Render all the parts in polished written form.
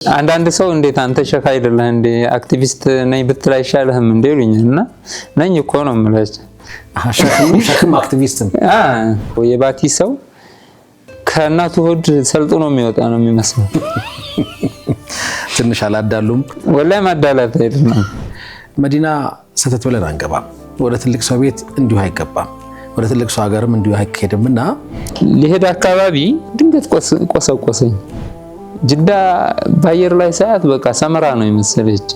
አንዳንድ ሰው እንዴት አንተ ሸክ አይደለህ እንዴ አክቲቪስት ነኝ ብትል አይሻልህም እንዴ ይሉኛልና ነኝ እኮ ነው የምላቸው። ሸክም አክቲቪስትም የባቲ ሰው ከእናቱ ሆድ ሰልጥኖ የሚወጣ ነው የሚመስለው። ትንሽ አላዳሉም ወላሂ ማዳላት አይደለም። መዲና ሰተት ብለን አንገባም። ወደ ትልቅ ሰው ቤት እንዲሁ አይገባም። ወደ ትልቅ ሰው ሀገርም እንዲሁ አይከድምና ሊሄድ አካባቢ ድንገት ቆሰቆሰኝ። ጅዳ ባየር ላይ ሰዓት በቃ ሰመራ ነው የመሰለች።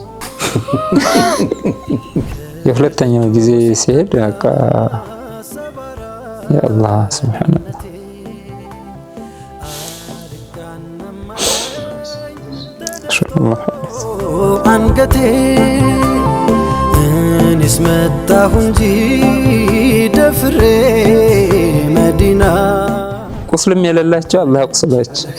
የሁለተኛው ጊዜ ሲሄድ በቃ ያ አላህ ሱብሃንአላህ አንገቴ እኔስ መጣሁ እንጂ ደፍሬ መዲና ቁስልም የሌላቸው አላህ ያቁስላቸው።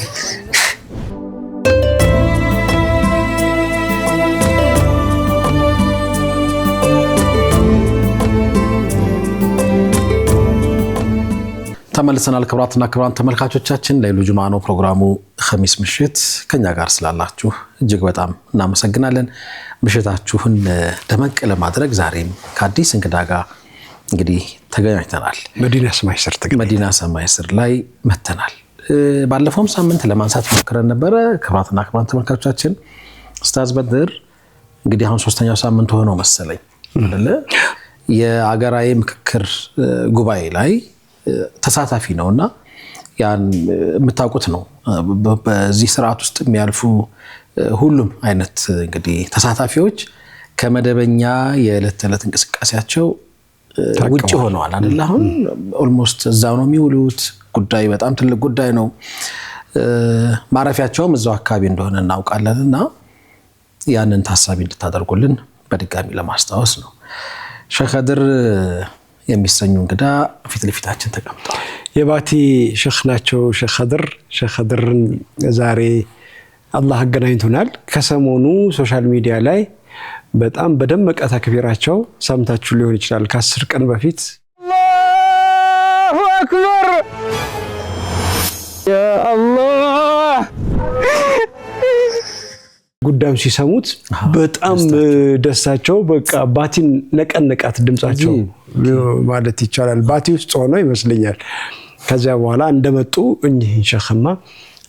ተመልሰናል። ክብራትና ክብራን ተመልካቾቻችን ለይሉ ጁማ ነው ፕሮግራሙ። ኸሚስ ምሽት ከኛ ጋር ስላላችሁ እጅግ በጣም እናመሰግናለን። ምሽታችሁን ደመቅ ለማድረግ ዛሬም ከአዲስ እንግዳ ጋር እንግዲህ ተገናኝተናል። መዲና ሰማይ ስር ላይ መተናል። ባለፈውም ሳምንት ለማንሳት ሞክረን ነበረ። ክብራትና ክብራን ተመልካቾቻችን ኡስታዝ በድር እንግዲህ አሁን 3ኛው ሳምንት ሆነው መሰለኝ አይደለ የአገራዊ ምክክር ጉባኤ ላይ ተሳታፊ ነውና ያን የምታውቁት ነው። በዚህ ስርዓት ውስጥ የሚያልፉ ሁሉም አይነት እንግዲህ ተሳታፊዎች ከመደበኛ የዕለት ተዕለት እንቅስቃሴያቸው ውጪ ሆነዋል አይደል? አሁን ኦልሞስት እዛው ነው የሚውሉት። ጉዳይ በጣም ትልቅ ጉዳይ ነው። ማረፊያቸውም እዛው አካባቢ እንደሆነ እናውቃለንና ያንን ታሳቢ እንድታደርጉልን በድጋሚ ለማስታወስ ነው። ሼህ ኸድር የሚሰኙ እንግዳ ፊት ለፊታችን ተቀምጠዋል። የባቲ ሼህ ናቸው። ሼህ ኸድርን ዛሬ አላህ አገናኝቶናል። ከሰሞኑ ሶሻል ሚዲያ ላይ በጣም በደመቀ ተክቢራቸው ሰምታችሁ ሊሆን ይችላል። ከ10 ቀን በፊት አላሁ አክበር ያ አላህ ጉዳዩን ሲሰሙት በጣም ደስታቸው በቃ ባቲን ነቀነቃት ድምጻቸው ማለት ይቻላል። ባቲ ውስጥ ሆነው ይመስለኛል። ከዚያ በኋላ እንደመጡ እኚህ ሸኽማ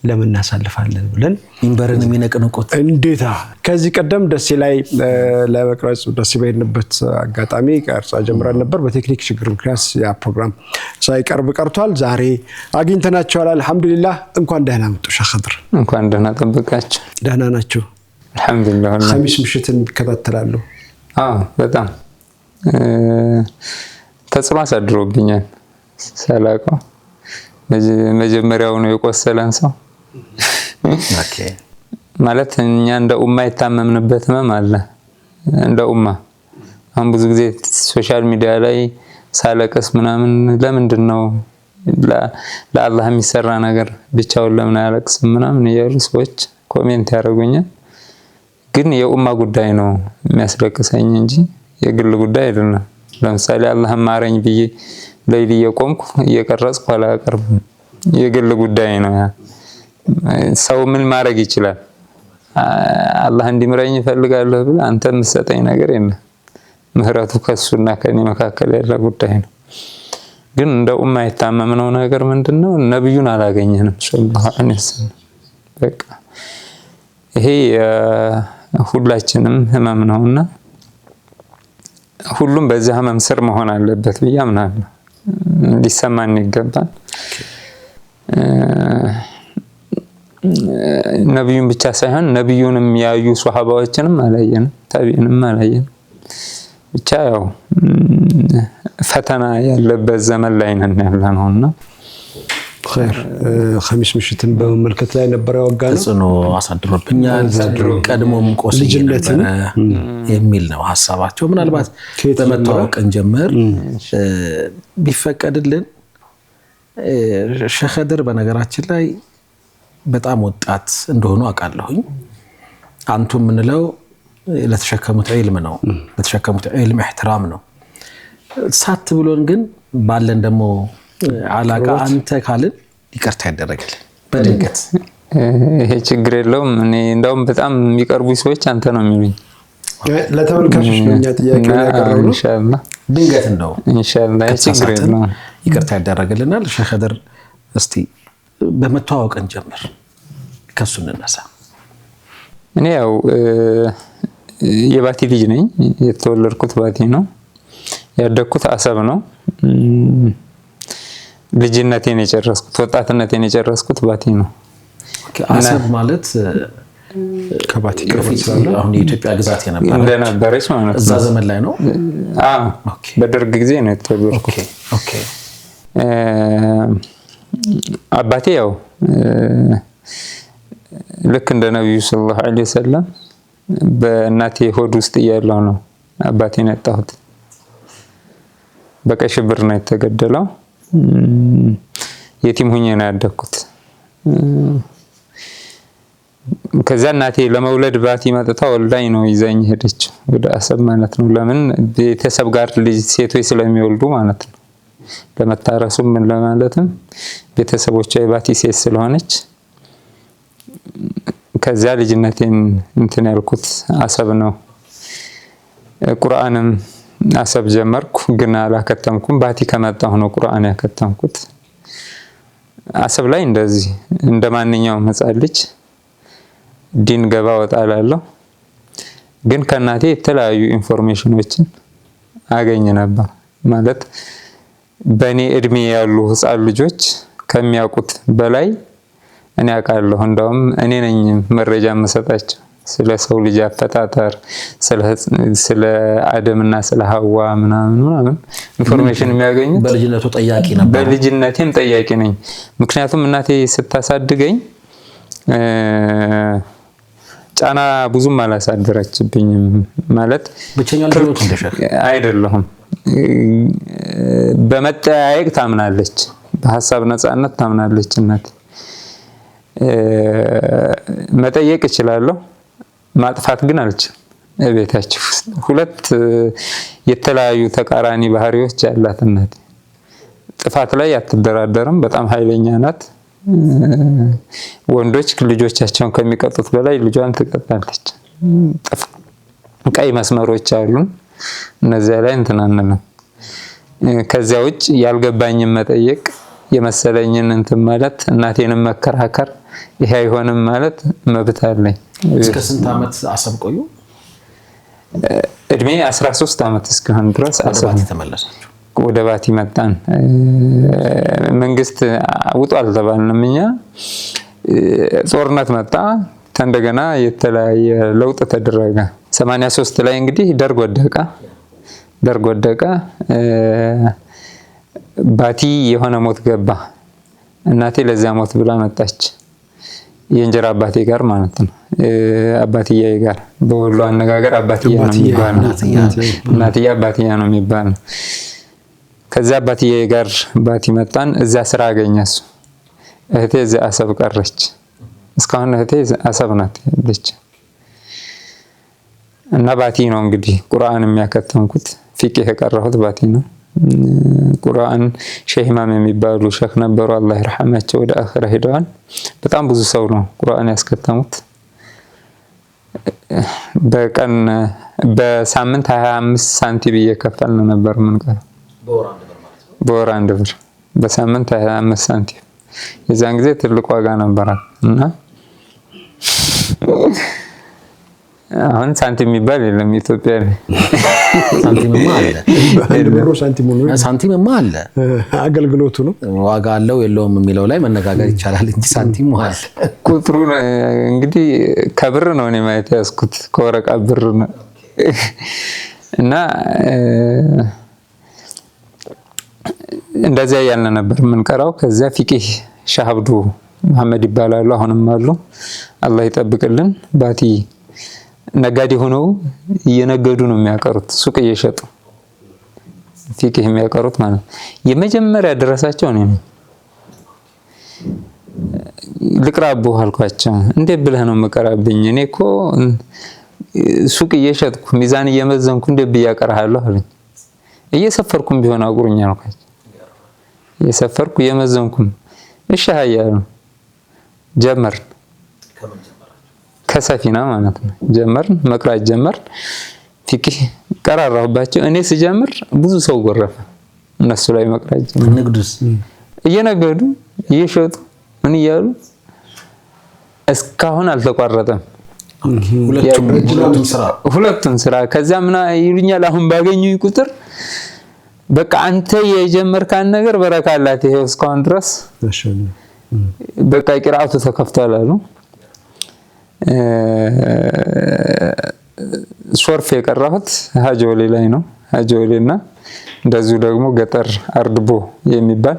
ለምን እናሳልፋለን ብለን ሚንበርን የሚነቀነቁት እንዴታ። ከዚህ ቀደም ደሴ ላይ ለመቅረጽ ደሴ በሄድንበት አጋጣሚ ቀርጻ ጀምረን ነበር። በቴክኒክ ችግር ምክንያት ያ ፕሮግራም ሳይቀርብ ቀርቷል። ዛሬ አግኝተናቸዋል። አልሐምዱሊላህ። እንኳን ደህና መጡ ሼህ ኸድር። እንኳን ደህና ጠበቃችሁ። ደህና ናቸው? አልሐምዱሊላህ። ኸሚስ ምሽትን ይከታተላሉ? በጣም ተጽዕኖ አሳድሮብኛል። ሳላውቀው መጀመሪያው ነው የቆሰለን ሰው ማለት እኛ እንደ ኡማ የታመምንበት ህመም አለ። እንደ ኡማ አሁን ብዙ ጊዜ ሶሻል ሚዲያ ላይ ሳለቀስ ምናምን ለምንድን ነው ለአላህ የሚሰራ ነገር ብቻውን ለምን አያለቅስም ምናምን እያሉ ሰዎች ኮሜንት ያደርጉኛል። ግን የኡማ ጉዳይ ነው የሚያስለቅሰኝ እንጂ የግል ጉዳይ አይደለም። ለምሳሌ አላህ ማረኝ ብዬ ለይል እየቆምኩ እየቀረጽኩ አላቀርብም። የግል ጉዳይ ነው። ሰው ምን ማድረግ ይችላል? አላህ እንዲምረኝ እፈልጋለሁ ብለህ አንተ የምትሰጠኝ ነገር የለም። ምህረቱ ከሱና ከኔ መካከል ያለ ጉዳይ ነው። ግን እንደ ኡማ የታመምነው ነገር ምንድነው? ነብዩን አላገኘንም ሰለላሁ ዐለይሂ ወሰለም። በቃ ይሄ ሁላችንም ህመም ነውና ሁሉም በዚህ ህመም ስር መሆን አለበት ብዬ አምናለሁ። ሊሰማን ይገባል። ነብዩን ብቻ ሳይሆን ነብዩንም ያዩ ሱሐባዎችንም አላየንም፣ ታቢዒንም አላየንም። ብቻ ያው ፈተና ያለበት ዘመን ላይ ነን ያለነውና ኸይር ኸሚስ ምሽትን በመመልከት ላይ ነበር ያወጋነው። ተጽዕኖ አሳድሮብኛል። ቀድሞም ቆስዬ ነበር የሚል ነው ሐሳባቸው። ምናልባት በመተዋወቅን ጀምር ቢፈቀድልን ሼህ ኸድር በነገራችን ላይ በጣም ወጣት እንደሆኑ አውቃለሁኝ። አንቱ የምንለው ለተሸከሙት ዒልም ነው፣ ለተሸከሙት ዒልም ኢህትራም ነው። ሳት ብሎን ግን ባለን ደግሞ አላቃ አንተ ካልን ይቅርታ ያደረግልን በድንገት ይሄ ችግር የለውም። እኔ እንደውም በጣም የሚቀርቡኝ ሰዎች አንተ ነው የሚሉኝ። ለተመልካቾች ነው እኛ ጥያቄ ያቀረብነው። ኢንሻአላህ ድንገት እንደው ኢንሻአላህ ችግር የለውም ይቅርታ ያደረግልናል። ሼህ ኸድር እስቲ በመተዋወቅን ጀምር፣ ከሱ እንነሳ። እኔ ያው የባቲ ልጅ ነኝ። የተወለድኩት ባቲ ነው። ያደግኩት አሰብ ነው። ልጅነቴን የጨረስኩት ወጣትነቴን የጨረስኩት ባቲ ነው። አሰብ ማለት ከባቲ አሁን የኢትዮጵያ ግዛት እንደነበረች ማለት ነው። እዛ ዘመን ላይ ነው። በደርግ ጊዜ ነው የተወለድኩት። አባቴ ያው ልክ እንደ ነብዩ ሰለላሁ ዐለይሂ ወሰለም በእናቴ ሆድ ውስጥ እያለሁ ነው አባቴን ያጣሁት። በቀይ ሽብር ነው የተገደለው። የቲም ሆኜ ነው ያደግኩት። ከዛ እናቴ ለመውለድ ባቲ መጥታ ወልዳኝ ነው ይዛኝ ሄደች ወደ አሰብ ማለት ነው። ለምን ቤተሰብ ጋር ልጅ ሴቶች ስለሚወልዱ ማለት ነው። ለመታረሱም ምን ለማለትም ቤተሰቦቿ የባቲ ሴት ስለሆነች ከዛ ልጅነቴን እንትን ያልኩት አሰብ ነው። ቁርአንም አሰብ ጀመርኩ ግን አላከተምኩም። ባቲ ከመጣሁ ነው ቁርአን ያከተምኩት። አሰብ ላይ እንደዚህ እንደማንኛውም ሕፃን ልጅ ዲን ገባ ወጣ እላለሁ። ግን ከእናቴ የተለያዩ ኢንፎርሜሽኖችን አገኝ ነበር። ማለት በእኔ እድሜ ያሉ ሕፃን ልጆች ከሚያውቁት በላይ እኔ አውቃለሁ። እንደውም እኔ ነኝ መረጃ የምሰጣቸው ስለ ሰው ልጅ አፈጣጠር፣ ስለ አደምና ስለ ሐዋ ምናምን ኢንፎርሜሽን የሚያገኙት በልጅነቱ ጠያቂ ነበር። በልጅነቴም ጠያቂ ነኝ። ምክንያቱም እናቴ ስታሳድገኝ ጫና ብዙም አላሳደረችብኝም። ማለት ብቸኛው ልጅ እንደሸክ አይደለሁም። በመጠያየቅ ታምናለች፣ በሐሳብ ነፃነት ታምናለች እናቴ። መጠየቅ እችላለሁ፣ ማጥፋት ግን አልችልም። ቤታችሁ ውስጥ ሁለት የተለያዩ ተቃራኒ ባህሪዎች ያላት እናቴ። ጥፋት ላይ አትደራደርም፣ በጣም ኃይለኛ ናት። ወንዶች ልጆቻቸውን ከሚቀጡት በላይ ልጇን ትቀጣለች። ቀይ መስመሮች አሉን፣ እነዚያ ላይ እንትን አንልም። ከዚያ ውጭ ያልገባኝን መጠየቅ፣ የመሰለኝን እንትን ማለት፣ እናቴንም መከራከር፣ ይሄ አይሆንም ማለት መብት አለኝ። እስከ ስንት ዓመት አሰብ ቆዩ? እድሜ 13 ዓመት እስካሁን ድረስ አሰብ ተመለሳችሁ? ወደ ባቲ መጣን። መንግስት ውጡ አልተባልንም እኛ። ጦርነት መጣ። እንደገና የተለያየ ለውጥ ተደረገ። 83 ላይ እንግዲህ ደርግ ወደቀ። ባቲ የሆነ ሞት ገባ። እናቴ ለዚያ ሞት ብላ መጣች። የእንጀራ አባቴ ጋር ማለት ነው። አባትያዬ ጋር በወሎ አነጋገር አባትያ ነው የሚባለው። እናትያ አባትያ ነው የሚባለው። ከዛ አባትያዬ ጋር ባቲ መጣን። እዛ ስራ አገኘ እሱ። እህቴ እዛ አሰብ ቀረች። እስካሁን እህቴ አሰብ ናት ያለች። እና ባቲ ነው እንግዲህ ቁርአን የሚያከተምኩት። ፊቅህ የቀረሁት ባቲ ነው። ቁርአን ሼህ ኢማም የሚባሉ ሼክ ነበሩ፣ አላህ ይርሐማቸው፣ ወደ አኺራ ሄደዋል። በጣም ብዙ ሰው ነው ቁርአን ያስከተሙት። በቀን በሳምንት 25 ሳንቲም እየከፈልን ነበር የምንቀረው። በወር 1 ብር፣ በሳምንት 25 ሳንቲም። የዛን ጊዜ ትልቅ ዋጋ ነበራት እና አሁን ሳንቲም የሚባል የለም ኢትዮጵያ ላይ። ሳንቲምማ አለ፣ ሳንቲምማ አለ። አገልግሎቱ ነው ዋጋ አለው የለውም የሚለው ላይ መነጋገር ይቻላል እንጂ ሳንቲም አለ። ቁጥሩ እንግዲህ ከብር ነው እኔ ማየት ያዝኩት፣ ከወረቃ ብር ነው። እና እንደዚያ ያለ ነበር የምንቀራው። ከዚያ ፊቅህ ሼህ አብዱ መሐመድ ይባላሉ፣ አሁንም አሉ፣ አላህ ይጠብቅልን። ባቲ ነጋዴ ሆነው እየነገዱ ነው የሚያቀሩት፣ ሱቅ እየሸጡ ፊቅህ የሚያቀሩት ማለት ነው። የመጀመሪያ ደረሳቸው እኔ ነኝ። ልቅራብህ አልኳቸው። እንዴት ብለህ ነው የምቀራብኝ? እኔ እኮ ሱቅ እየሸጥኩ ሚዛን እየመዘንኩ እንዴት ብዬ አቀራለሁ አሉኝ። እየሰፈርኩም ቢሆን አቁሩኝ አልኳቸው። እየሰፈርኩ እየመዘንኩም እሺ ሀያሉ ጀመርን። ከሰፊና ማለት ነው ጀመርን መቅራት ጀመርን ፊቅህ ቀራራሁባቸው እኔ ስጀምር ብዙ ሰው ጎረፈ እነሱ ላይ መቅራት ጀመር ንግዱስ እየነገዱ እየሸጡ ምን ይያሉ እስካሁን አልተቋረጠም ሁለቱም ስራ ከዛ ምን ይሉኛል አሁን ባገኙኝ ቁጥር በቃ አንተ የጀመርካን ነገር በረካላት ይሄው እስካሁን ድረስ በቃ ቅራአቱ ተከፍቷል አሉ ሶርፍ የቀራሁት ሀጆሌ ላይ ነው ሀጆሌና እንደዚሁ ደግሞ ገጠር አርድቦ የሚባል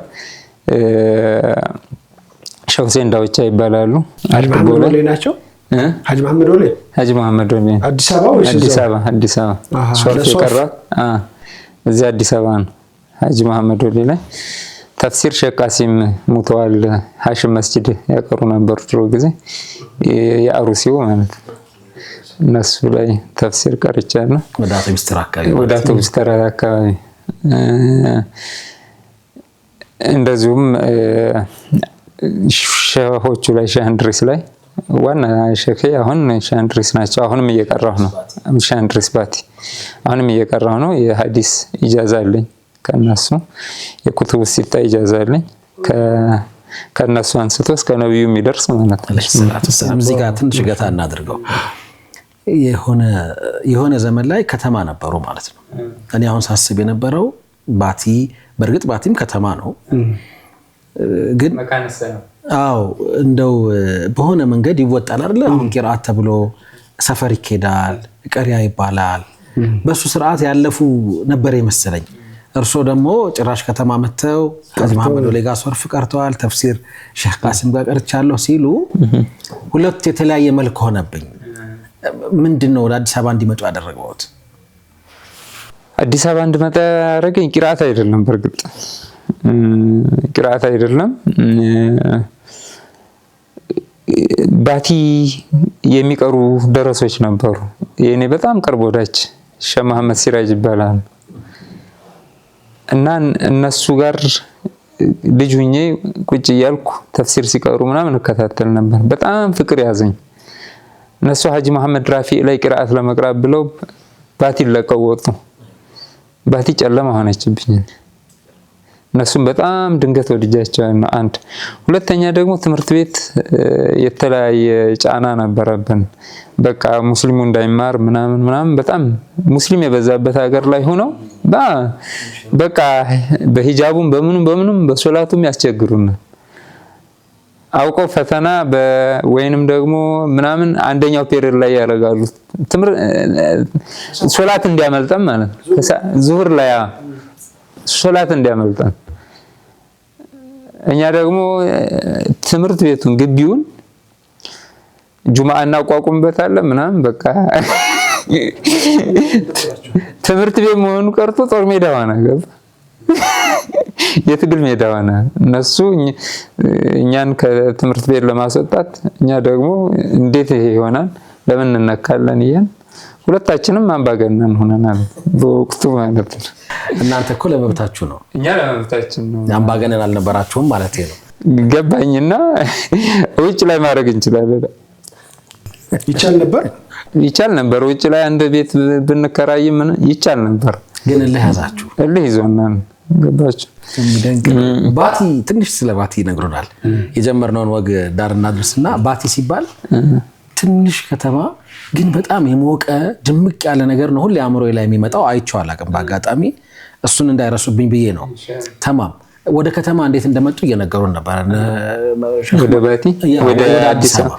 ሸውሴን ዳውቻ ይባላሉ አርድቦ ላይ ናቸው ሀጂ መሐመድ ወሌ አዲስ አበባ ወይስ አዲስ አበባ ሶርፍ የቀራሁት እዚህ አዲስ አበባ ነው ሀጂ መሐመድ ወሌ ላይ ተፍሲር ሸቃሲም ሙተዋል ሐሽም መስጂድ ያቀሩ ነበር ድሮ ጊዜ ያሩሲው ማለት እነሱ ላይ ተፍሲር ቀርቻለሁ ወዳቱ ቢስተር አካባቢ እንደዚሁም ሸሆቹ ላይ ሻንድሪስ ላይ ዋና ሸኺ አሁን ሻንድሪስ ናቸው አሁንም እየቀራሁ ነው ሻንድሪስ ባቲ አሁንም እየቀራሁ ነው የሐዲስ ኢጃዛ አለኝ ከነሱ የኩቱብ ሲታ ኢጃዛ አለኝ ከነሱ አንስቶ እስከ ነብዩ የሚደርስ ማለት ነው እዚህ ጋር ትንሽ ገታ እናድርገው የሆነ ዘመን ላይ ከተማ ነበሩ ማለት ነው እኔ አሁን ሳስብ የነበረው ባቲ በርግጥ ባቲም ከተማ ነው ግን መካነሰ ነው አው እንደው በሆነ መንገድ ይወጣል አይደል አሁን ቂራአት ተብሎ ሰፈር ይኬዳል ቀሪያ ይባላል በሱ ስርዓት ያለፉ ነበር የመሰለኝ እርሶ ደግሞ ጭራሽ ከተማ መተው ሀጂ መሐመድ ወሌ ጋር ሶርፍ ቀርተዋል ተፍሲር ሼህ ቃሲም ጋር ቀርቻለሁ ሲሉ ሁለት የተለያየ መልክ ሆነብኝ ምንድነው ወደ አዲስ አበባ እንዲመጡ ያደረገውት አዲስ አበባ እንድመጣ ያደረገኝ ቂራአት አይደለም በርግጥ ቂራአት አይደለም ባቲ የሚቀሩ ደረሶች ነበሩ የኔ በጣም ቅርብ ወዳጅ ሼህ መሐመድ ሲራጅ ይባላል እና እነሱ ጋር ልጅ ሆኜ ቁጭ እያልኩ ተፍሲር ሲቀሩ ምናምን እከታተል ነበር በጣም ፍቅር ያዘኝ እነሱ ሀጂ መሐመድ ራፊዕ ላይ ቂራአት ለመቅራት ብለው ባቲ ለቀው ወጡ ባቲ ጨለማ ሆነችብኝ እነሱም በጣም ድንገት ወድጃቸዋለሁ አንድ ሁለተኛ ደግሞ ትምህርት ቤት የተለያየ ጫና ነበረብን በቃ ሙስሊሙ እንዳይማር ምናምን በጣም ሙስሊም የበዛበት ሀገር ላይ ሆኖ በቃ በሂጃቡም በምኑም በሶላቱም ያስቸግሩና አውቀው ፈተና ወይንም ደግሞ ምናምን አንደኛው ፔሪድ ላይ ያረጋሉ ሶላት እንዲያመልጠን ማለት ዙህር ላይ ሶላት እንዲያመልጠን እኛ ደግሞ ትምህርት ቤቱን ግቢውን ጁማዓ እናቋቁምበታለን ምናምን በቃ ትምህርት ቤት መሆኑ ቀርቶ ጦር ሜዳ ሆነ ገባ የትግል ሜዳ ሆነ እነሱ እኛን ከትምህርት ቤት ለማስወጣት እኛ ደግሞ እንዴት ይሄ ይሆናል ለምን እንነካለን ይያን ሁለታችንም አምባገነን ሆነናል በወቅቱ ማለት ነው እናንተ እኮ ለመብታችሁ ነው እኛ ለመብታችን ነው አምባገነን አልነበራችሁም ማለት ነው ገባኝና ውጭ ላይ ማድረግ እንችላለን ይቻል ነበር ውጭ ላይ አንድ ቤት ብንከራይ ምን ይቻል ነበር ግን ለያዛችሁ ይዞናል ገባችሁ ባቲ ትንሽ ስለ ባቲ ይነግሩናል የጀመርነውን ወግ ዳር እናድርስና ባቲ ሲባል ትንሽ ከተማ ግን በጣም የሞቀ ድምቅ ያለ ነገር ነው ሁሉ አእምሮዬ ላይ የሚመጣው አይቼው አላውቅም በአጋጣሚ እሱን እንዳይረሱብኝ ብዬ ነው ተማም ወደ ከተማ እንዴት እንደመጡ እየነገሩን ነበር ወደ ባቲ ወደ አዲስ አበባ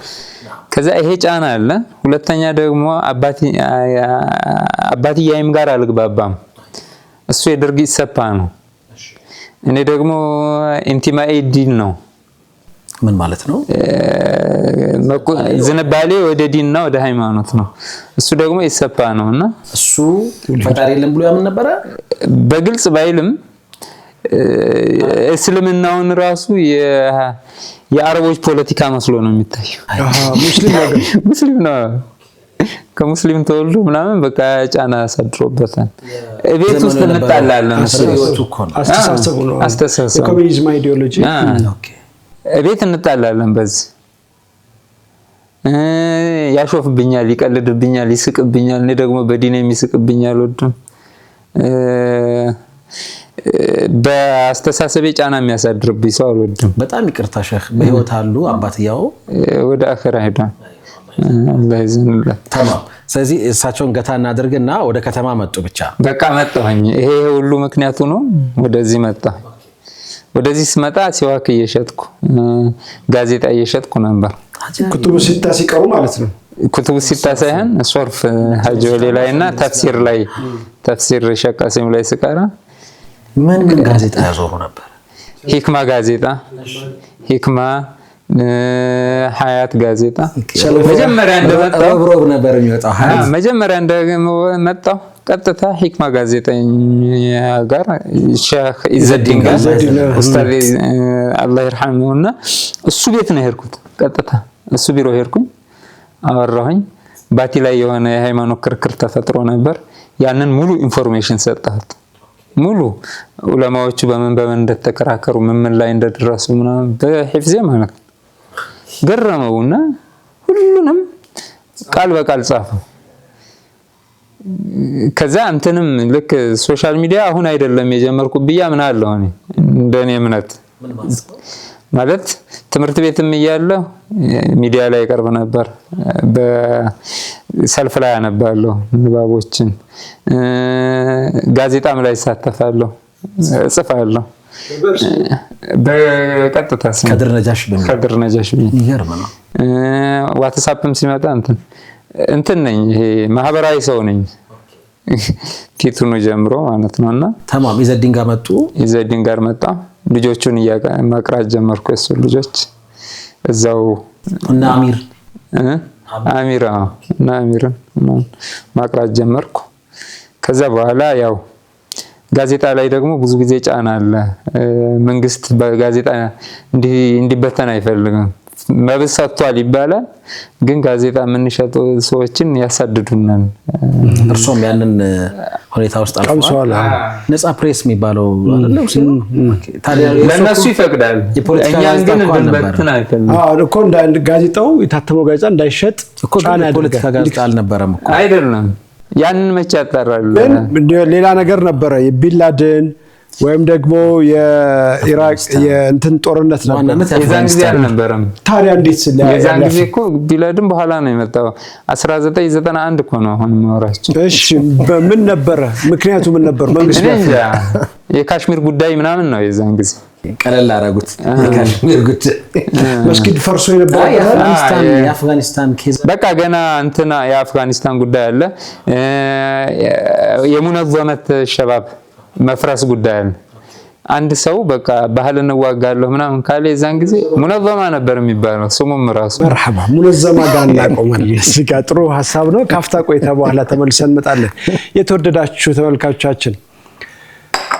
ከዛ ይሄ ጫና አለ ሁለተኛ ደግሞ አባትያይም ጋር አልግባባም እሱ የድርጊት ሰፓ ነው እኔ ደግሞ ኢንቲማኢ ዲን ነው ምን ማለት ነው ዝንባሌ ወደ ዲንና ወደ ሃይማኖት ነው እሱ ደግሞ ይሰፓ ነውና እሱ ፈጣሪ የለም ብሎ ያምን ነበር በግልጽ ባይልም እስልምናውን ራሱ የአረቦች ፖለቲካ መስሎ ነው የሚታየው ሙስሊም ነው ከሙስሊም ተወልዶ ምናምን በቃ ጫና ያሳድሮበታል ቤት ውስጥ እንጣላለን አስተሳሰቡ ኮሚኒዝም አይዲዮሎጂ ቤት እንጣላለን በዚህ ያሾፍብኛል፣ ይቀልድብኛል፣ ይስቅብኛል። እኔ ደግሞ በዲኔ የሚስቅብኛል አልወድም። በአስተሳሰቤ ጫና የሚያሳድርብኝ ሰው አልወድም። በጣም ይቅርታ ሼህ፣ በህይወት አሉ አባትያው? ወደ አኺራ ሄዷል። አላህ ይዘንላት። ተማም። ስለዚህ እሳቸውን ገታ እናድርግና ወደ ከተማ መጡ። ብቻ በቃ መጣሁኝ። ይሄ ሁሉ ምክንያቱ ነው። ወደዚህ መጣ። ወደዚህ ስመጣ ሲዋክ እየሸጥኩ ጋዜጣ እየሸጥኩ ነበር። ኩቱቡ ሲታ ሲቀሩ ማለት ነው። ኩቱቡ ሲታ ሳይሆን ሶርፍ ሀጆሌ ላይና ተፍሲር ላይ ተፍሲር ሸቃሲም ላይ ስቀራ ምን ጋዜጣ ያዞሩ ነበር? ሂክማ ጋዜጣ፣ ሂክማ ሀያት ጋዜጣ መጀመሪያ እንደመጣው ሮብ ነበር የሚወጣው። መጀመሪያ እንደመጣው ቀጥታ ሂክማ ጋዜጠኛ ጋር ሼህ ኢዘዲን ጋር ኡስታዝ አላህ ይርሐመውና እሱ ቤት ነው ሄድኩት። ቀጥታ እሱ ቢሮ ሄድኩኝ፣ አወራሁኝ። ባቲ ላይ የሆነ የሃይማኖት ክርክር ተፈጥሮ ነበር። ያንን ሙሉ ኢንፎርሜሽን ሰጣሁት። ሙሉ ዑለማዎቹ በምን እንደተከራከሩ ምን ላይ እንደደረሱ ምናምን በሂፍዜ ማለት ገረመውና ሁሉንም ቃል በቃል ጻፈው። ከዛ እንትንም ልክ ሶሻል ሚዲያ አሁን አይደለም የጀመርኩት ብያ ምን አለው እኔ እንደኔ እምነት ማለት ትምህርት ቤትም እያለሁ ሚዲያ ላይ ቀርብ ነበር። በሰልፍ ላይ አነባለሁ ንባቦችን፣ ጋዜጣም ላይ ሳተፋለሁ፣ እጽፋለሁ። በቀጥታ ከድር ነጃሽ ይገርም ነው። ዋትስአፕም ሲመጣ እንትን ነኝ፣ ይሄ ማህበራዊ ሰው ነኝ ፊቱን ጀምሮ ማለት ነውና ተማም ኢዘዲን ጋር መጡ። ኢዘዲን ጋር መጣ። ልጆቹን ማቅራት ጀመርኩ። እሱ ልጆች እዛው እና አሚርን ማቅራት ጀመርኩ። ከዛ በኋላ ያው ጋዜጣ ላይ ደግሞ ብዙ ጊዜ ጫና አለ። መንግስት በጋዜጣ እንዲበተን አይፈልግም። መብት ሰጥቷል ይባላል፣ ግን ጋዜጣ የምንሸጡ ሰዎችን ያሳድዱናል። እርሶም ያንን ሁኔታ ውስጥ አልፈዋል። ነፃ ፕሬስ የሚባለው አይደለም ታዲያ ለነሱ ይፈቅዳል፣ እኛ ግን እንድንበትን አይፈልግም። እኮ ጋዜጣው የታተመው ጋዜጣ እንዳይሸጥ ጫና ፖለቲካ ጋዜጣ አልነበረም እኮ አይደለም። ያንን መቼ ያጣራል? ሌላ ነገር ነበረ። የቢንላደን ወይም ደግሞ የኢራቅ የእንትን ጦርነት ነበር። የዛን ጊዜ አልነበረም። ታዲያ እንዴት የዛን ጊዜ እኮ ቢንላደን በኋላ ነው የመጣው። 1991 እኮ ነው አሁን የማወራችሁ። እሺ ምን ነበረ ምክንያቱ? ምን ነበር? መንግስት የካሽሚር ጉዳይ ምናምን ነው የዛን ጊዜ ቀለል አደረጉት። የካሽሚር ጉዳይ መስጊድ ፈርሶ የነበረ የአፍጋኒስታን ኬዝ በቃ ገና እንትና የአፍጋኒስታን ጉዳይ አለ። የሙነዘመት ሸባብ መፍረስ ጉዳይ አለ። አንድ ሰው በቃ ባህል እንዋጋለሁ ምናምን ካለ የዛን ጊዜ ሙነዘማ ነበር የሚባለው ስሙም ራሱ መርሐባ ሙነዘማ ጋር እናቆማለን። እዚህ ጋር ጥሩ ሐሳብ ነው። ካፍታ ቆይታ በኋላ ተመልሰን እንመጣለን። የተወደዳችሁ ተመልካቾቻችን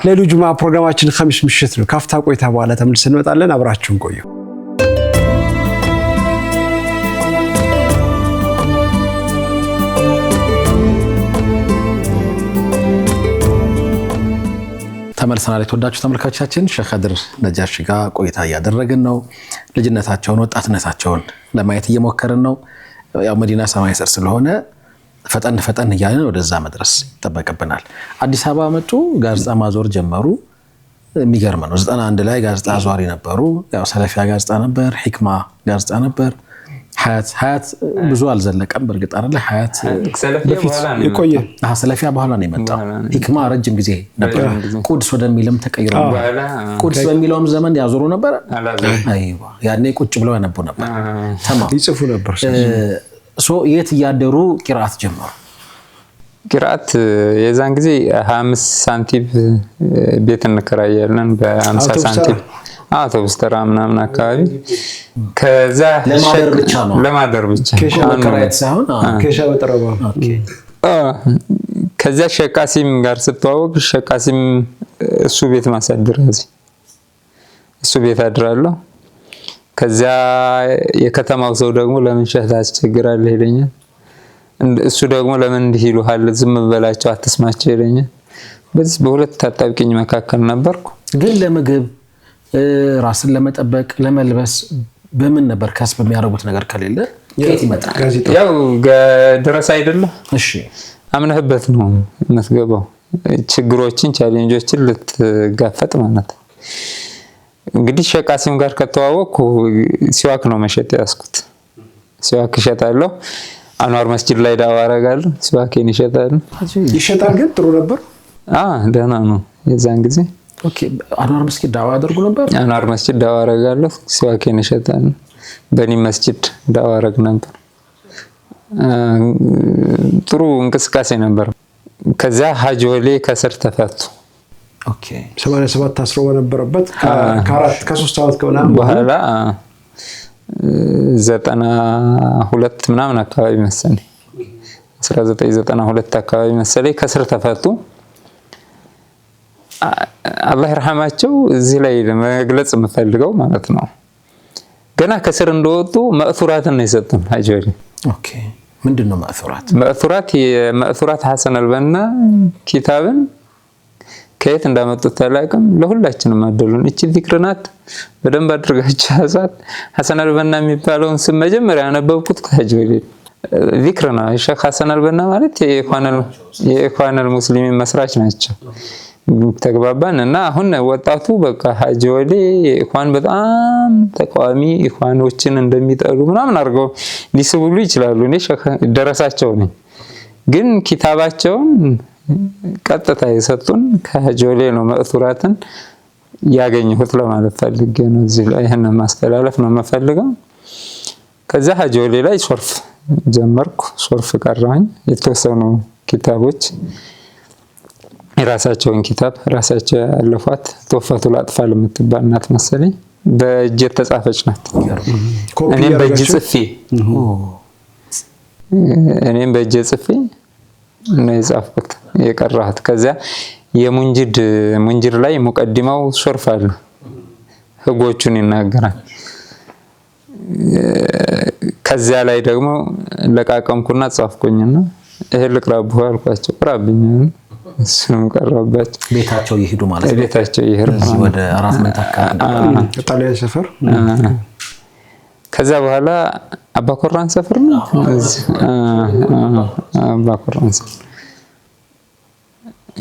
ሌሊቱ ጁማ ፕሮግራማችን ኸሚስ ምሽት ነው። ካፍታ ቆይታ በኋላ ተመልሰን እንመጣለን። አብራችሁን ቆዩ። ተመልሰናል። የተወዳችሁ ተመልካቾቻችን ሼህ ከድር ነጃሽ ጋር ቆይታ እያደረግን ነው። ልጅነታቸውን ወጣትነታቸውን ለማየት እየሞከርን ነው። ያው መዲና ሰማይ ስር ስለሆነ ፈጠን እያለን ወደዛ መድረስ ይጠበቅብናል። አዲስ አበባ መጡ፣ ጋዜጣ ማዞር ጀመሩ። የሚገርም ነው። 91 ላይ ጋዜጣ አዟሪ ነበሩ። ያው ሰለፊያ ጋዜጣ ነበር፣ ሂክማ ጋዜጣ ነበር። ሀያት ብዙ አልዘለቀም በእርግጥ አይደለ? ሀያት የቆየ ሰለፊያ በኋላ ነው የመጣው። ሂክማ ረጅም ጊዜ ነበር። ቁድስ ወደሚልም ተቀይሮ ቁድስ በሚለውም ዘመን ያዞሩ ነበር። አይዋ ያኔ ቁጭ ብለው ያነቡ ነበር፣ ተማም ይጽፉ ነበር። የት እያደሩ ቂራአት ጀመሩ? ቂራአት የዛን ጊዜ 25 ሳንቲም ቤት እንከራያለን፣ በ50 ሳንቲም አውቶቡስ ተራ ምናምን አካባቢ። ከዛ ለማደር ብቻ ኬሻ መከራየት ሳይሆን ኬሻ በጠረባ ከዛ ሸቃሲም ጋር ስተዋወቅ ሸቃሲም እሱ ቤት ማሳደር እሱ ቤት አድራለሁ። ከዛ የከተማው ሰው ደግሞ ለምን ሸህ ታስቸግራለህ ይለኛል። እሱ ደግሞ ለምን እንዲህ ይሉሃል ዝም በላቸው አትስማቸው ይለኛል። በዚህ በሁለት ታጣብቂኝ መካከል ነበርኩ። ግን ለምግብ ራስን ለመጠበቅ ለመልበስ በምን ነበር ከስብ የሚያደርጉት ነገር ከሌለ ከየት ይመጣል? ያው ደረሳ አይደለ? እሺ አምነህበት ነው የምትገባው። ችግሮችን ቻሌንጆችን ልትጋፈጥ ማለት ነው። እንግዲህ ሸቃሲም ጋር ከተዋወቅኩ ሲዋክ ነው መሸጥ ያስኩት። ሲዋክ እሸጣለሁ። አንዋር መስጂድ ላይ ዳዋ አደርጋለሁ። ሲዋኬን ይሸጣል። ይሸጣል። ግን ጥሩ ነበር። ደህና ነው የዛን ጊዜ። ኦኬ አንዋር መስጂድ ዳዋ አደርጉ ነበር። አንዋር መስጂድ ዳዋ አደርጋለሁ። ሲዋኬን እሸጣለሁ። በኒ መስጂድ ዳዋ አደርግ ነበር። ጥሩ እንቅስቃሴ ነበር። ከዛ ሀጂ ወሌ ከስር ተፈቱ። ኦኬ 87 ታስሮ በነበረበት ከ3 ዓመት ከምናምን በኋላ 92 ምናምን አካባቢ መሰለኝ 1992 አካባቢ መሰለኝ ከስር ተፈቱ። አላህ ይርሐማቸው። እዚህ ላይ ለመግለጽ የምፈልገው ማለት ነው ገና ከስር እንደወጡ መእቱራትን ነው የሰጡን ሀጂ ወሌ። ኦኬ ምንድነው መእቱራት? መእቱራት ሐሰን አልበና ኪታብን ከየት እንዳመጡት አላውቅም። ለሁላችንም አደሉን። እቺ ዚክር ናት። በደንብ አድርጋችሁ ያዛት። ሐሰን አልበና የሚባለውን ስም መጀመሪያ ያነበብኩት ከሀጂ ወሌ ዚክር ነው። ሼክ ሐሰን አልበና ማለት የኢኽዋኑል ሙስሊሚን መስራች ናቸው። ተግባባን እና አሁን ወጣቱ በቃ ሀጂ ወሌ የኢኽዋን በጣም ተቃዋሚ ኢኽዋኖችን እንደሚጠሉ ምናምን አድርገው ሊስቡሉ ይችላሉ። እኔ ደረሳቸው ነኝ። ግን ኪታባቸውን ቀጥታ የሰጡን ከሀጂ ወሌ ነው። መእቱራትን ያገኘሁት ለማለት ፈልጌ ነው። እዚህ ላይ ይሄን ማስተላለፍ ነው የምፈልገው። ከዛ ሀጂ ወሌ ላይ ሶርፍ ጀመርኩ። ሶርፍ ቀራኝ። የተወሰኑ ኪታቦች የራሳቸውን ኪታብ ራሳቸው ያለፏት ቶፈቱል አጥፋል የምትባል ናት መሰለኝ። በእጅ ተጻፈች ናት። እኔም በእጅ ጽፌ ነው የጻፍኩት የቀራሁት። ከዛ የሙንጅድ ላይ ሙቀዲማው ሶርፍ አለ። ህጎቹን ይናገራል። ከዛ ላይ ደግሞ ለቃቀምኩና ጻፍኩኝና ይሄ ልቅራቡ አልኳቸው። ቅራብኝ። እሱንም ቀረባቸው። ቤታቸው ይሄዱ ማለት ነው። ቤታቸው ይሄዱ ወደ 400 አካባቢ ጣሊያን ሰፈር። ከዛ በኋላ አባኮራን ሰፈር ነው። አባኮራን ሰፈር።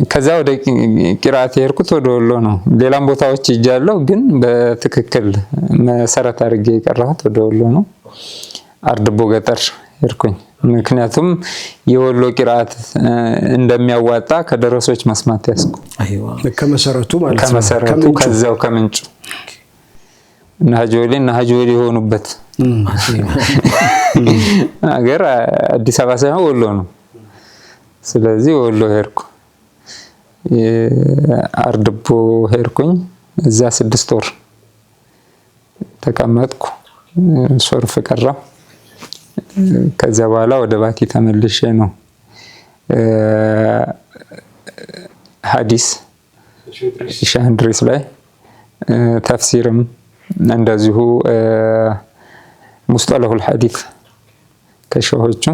ከዛ ወደ ቂራአት የሄድኩት ወደ ወሎ ነው። ሌላም ቦታዎች ይጃለሁ፣ ግን በትክክል መሰረት አድርጌ የቀራሁት ወደ ወሎ ነው። አርድቦ ገጠር ሄድኩኝ። ምክንያቱም የወሎ ቂራአት እንደሚያዋጣ ከደረሶች መስማት ያስኩ። ከመሰረቱ ማለት ነው። ከመሰረቱ ከዛው ከምንጩ እና ሀጂ ወሌ የሆኑበት ሀገር አዲስ አበባ ሳይሆን ወሎ ነው። ስለዚህ ወሎ ሄድኩ። አርድቦ ሄድኩኝ። እዛ 6 ወር ተቀመጥኩ። ሶርፍ ቀራው። ከዛ በኋላ ወደ ባቲ ተመልሼ ነው ሐዲስ ሻንድሪስ ላይ ተፍሲርም እንደዚሁ ሙስጠለሁል ሐዲስ ከሸሆቹ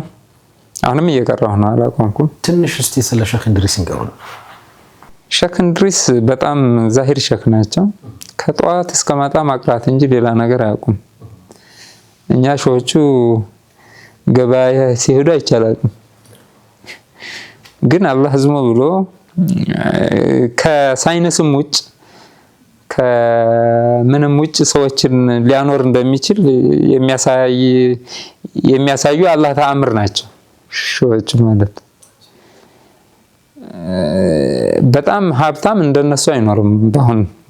አሁንም እየቀራሁ ነው። አላቆምኩም። ትንሽ እስቲ ስለ ሼክ እንድሪስ እንገሩን። ሼክ እንድሪስ በጣም ዛሂር ሼክ ናቸው። ከጧት እስከ ማታ ማቅራት እንጂ ሌላ ነገር አያውቁም። እኛ ሸሆቹ ገበያ ሲሄዱ አይቻላል። ግን አላህ ዝም ብሎ ከሳይንስም ውጭ ከምንም ውጭ ሰዎችን ሊያኖር እንደሚችል የሚያሳዩ አላህ ተአምር ናቸው ሸሆቹ ማለት። በጣም ሀብታም እንደነሱ አይኖርም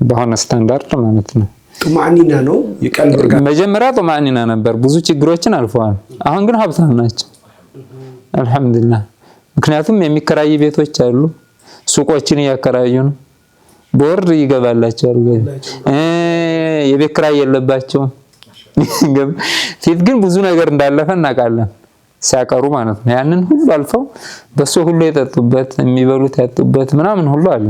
በአሁን ስታንዳርድ ማለት ነው። ጡማኒና ነው የቀልብ እርጋታ። መጀመሪያ ጡማኒና ነበር፣ ብዙ ችግሮችን አልፈዋል። አሁን ግን ሀብታም ናቸው አልহামዱሊላህ። ምክንያቱም የሚከራይ ቤቶች አሉ፣ ሱቆችን እያከራዩ ነው። ቦር ይገባላቸዋል። የቤት ኪራይ የለባቸውም። ፊት ግን ብዙ ነገር እንዳለፈ እናውቃለን ሲያቀሩ ማለት ነው። ያንን ሁሉ አልፈው በሱ ሁሉ የጠጡበት የሚበሉት ያጡበት ምናምን ሁሉ አለ።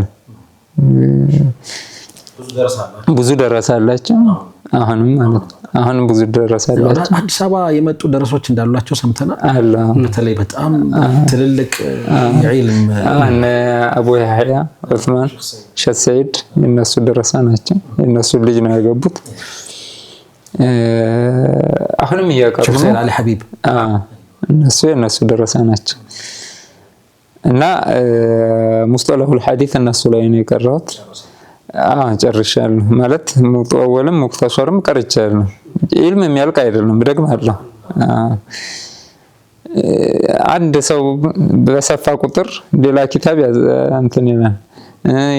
ብዙ ደረሳላቸው። አሁንም ማለት ነው። አሁንም ብዙ ደረሳላቸው። አዲስ አበባ የመጡ ደረሶች እንዳሏቸው ሰምተናል። አለ በተለይ በጣም ትልልቅ የዒልም አቡ ያህያ ዑስማን ሸህ ሰይድ የነሱ ደረሳ ናቸው። የነሱ ልጅ ነው ያገቡት። አሁንም እያቀሩ ሼክ ሰይድ አሊ ሐቢብ እነሱ ደረሳ ናቸው እና ሙስጠለሁል ሐዲስ እነሱ ላይ ነው የቀረሁት። ጨርሻለሁ ማለት ሙጠወልም ሙክተሰርም ቀርቻለሁ። ኢልም የሚያልቅ አይደለም ደግማለሁ። አንድ ሰው በሰፋ ቁጥር ሌላ ኪታብ እንትን ይላል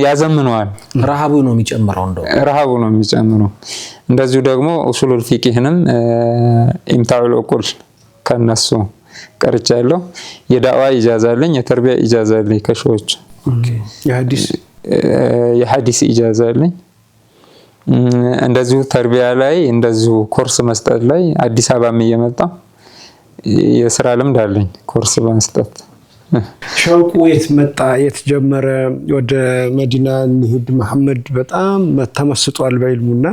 ያዘምነዋል። ረሃቡ ነው የሚጨምረው እንደዚሁ ደግሞ ኡሱሉል ፊቅህንም ኢምታኡል ዑቁል ከነሱ ቀርቻለሁ። የዳዋ ኢጃዛ አለኝ፣ የተርቢያ ኢጃዛ አለኝ ከሾች የሐዲስ ኢጃዛ አለኝ። እንደዚሁ ተርቢያ ላይ እንደዚሁ ኮርስ መስጠት ላይ አዲስ አበባም እየመጣሁ የስራ ልምድ አለኝ ኮርስ በመስጠት። ሸውቁ የት መጣ የት ጀመረ? ወደ መዲና እንሂድ መሐመድ በጣም ተመስጧል በኢልሙና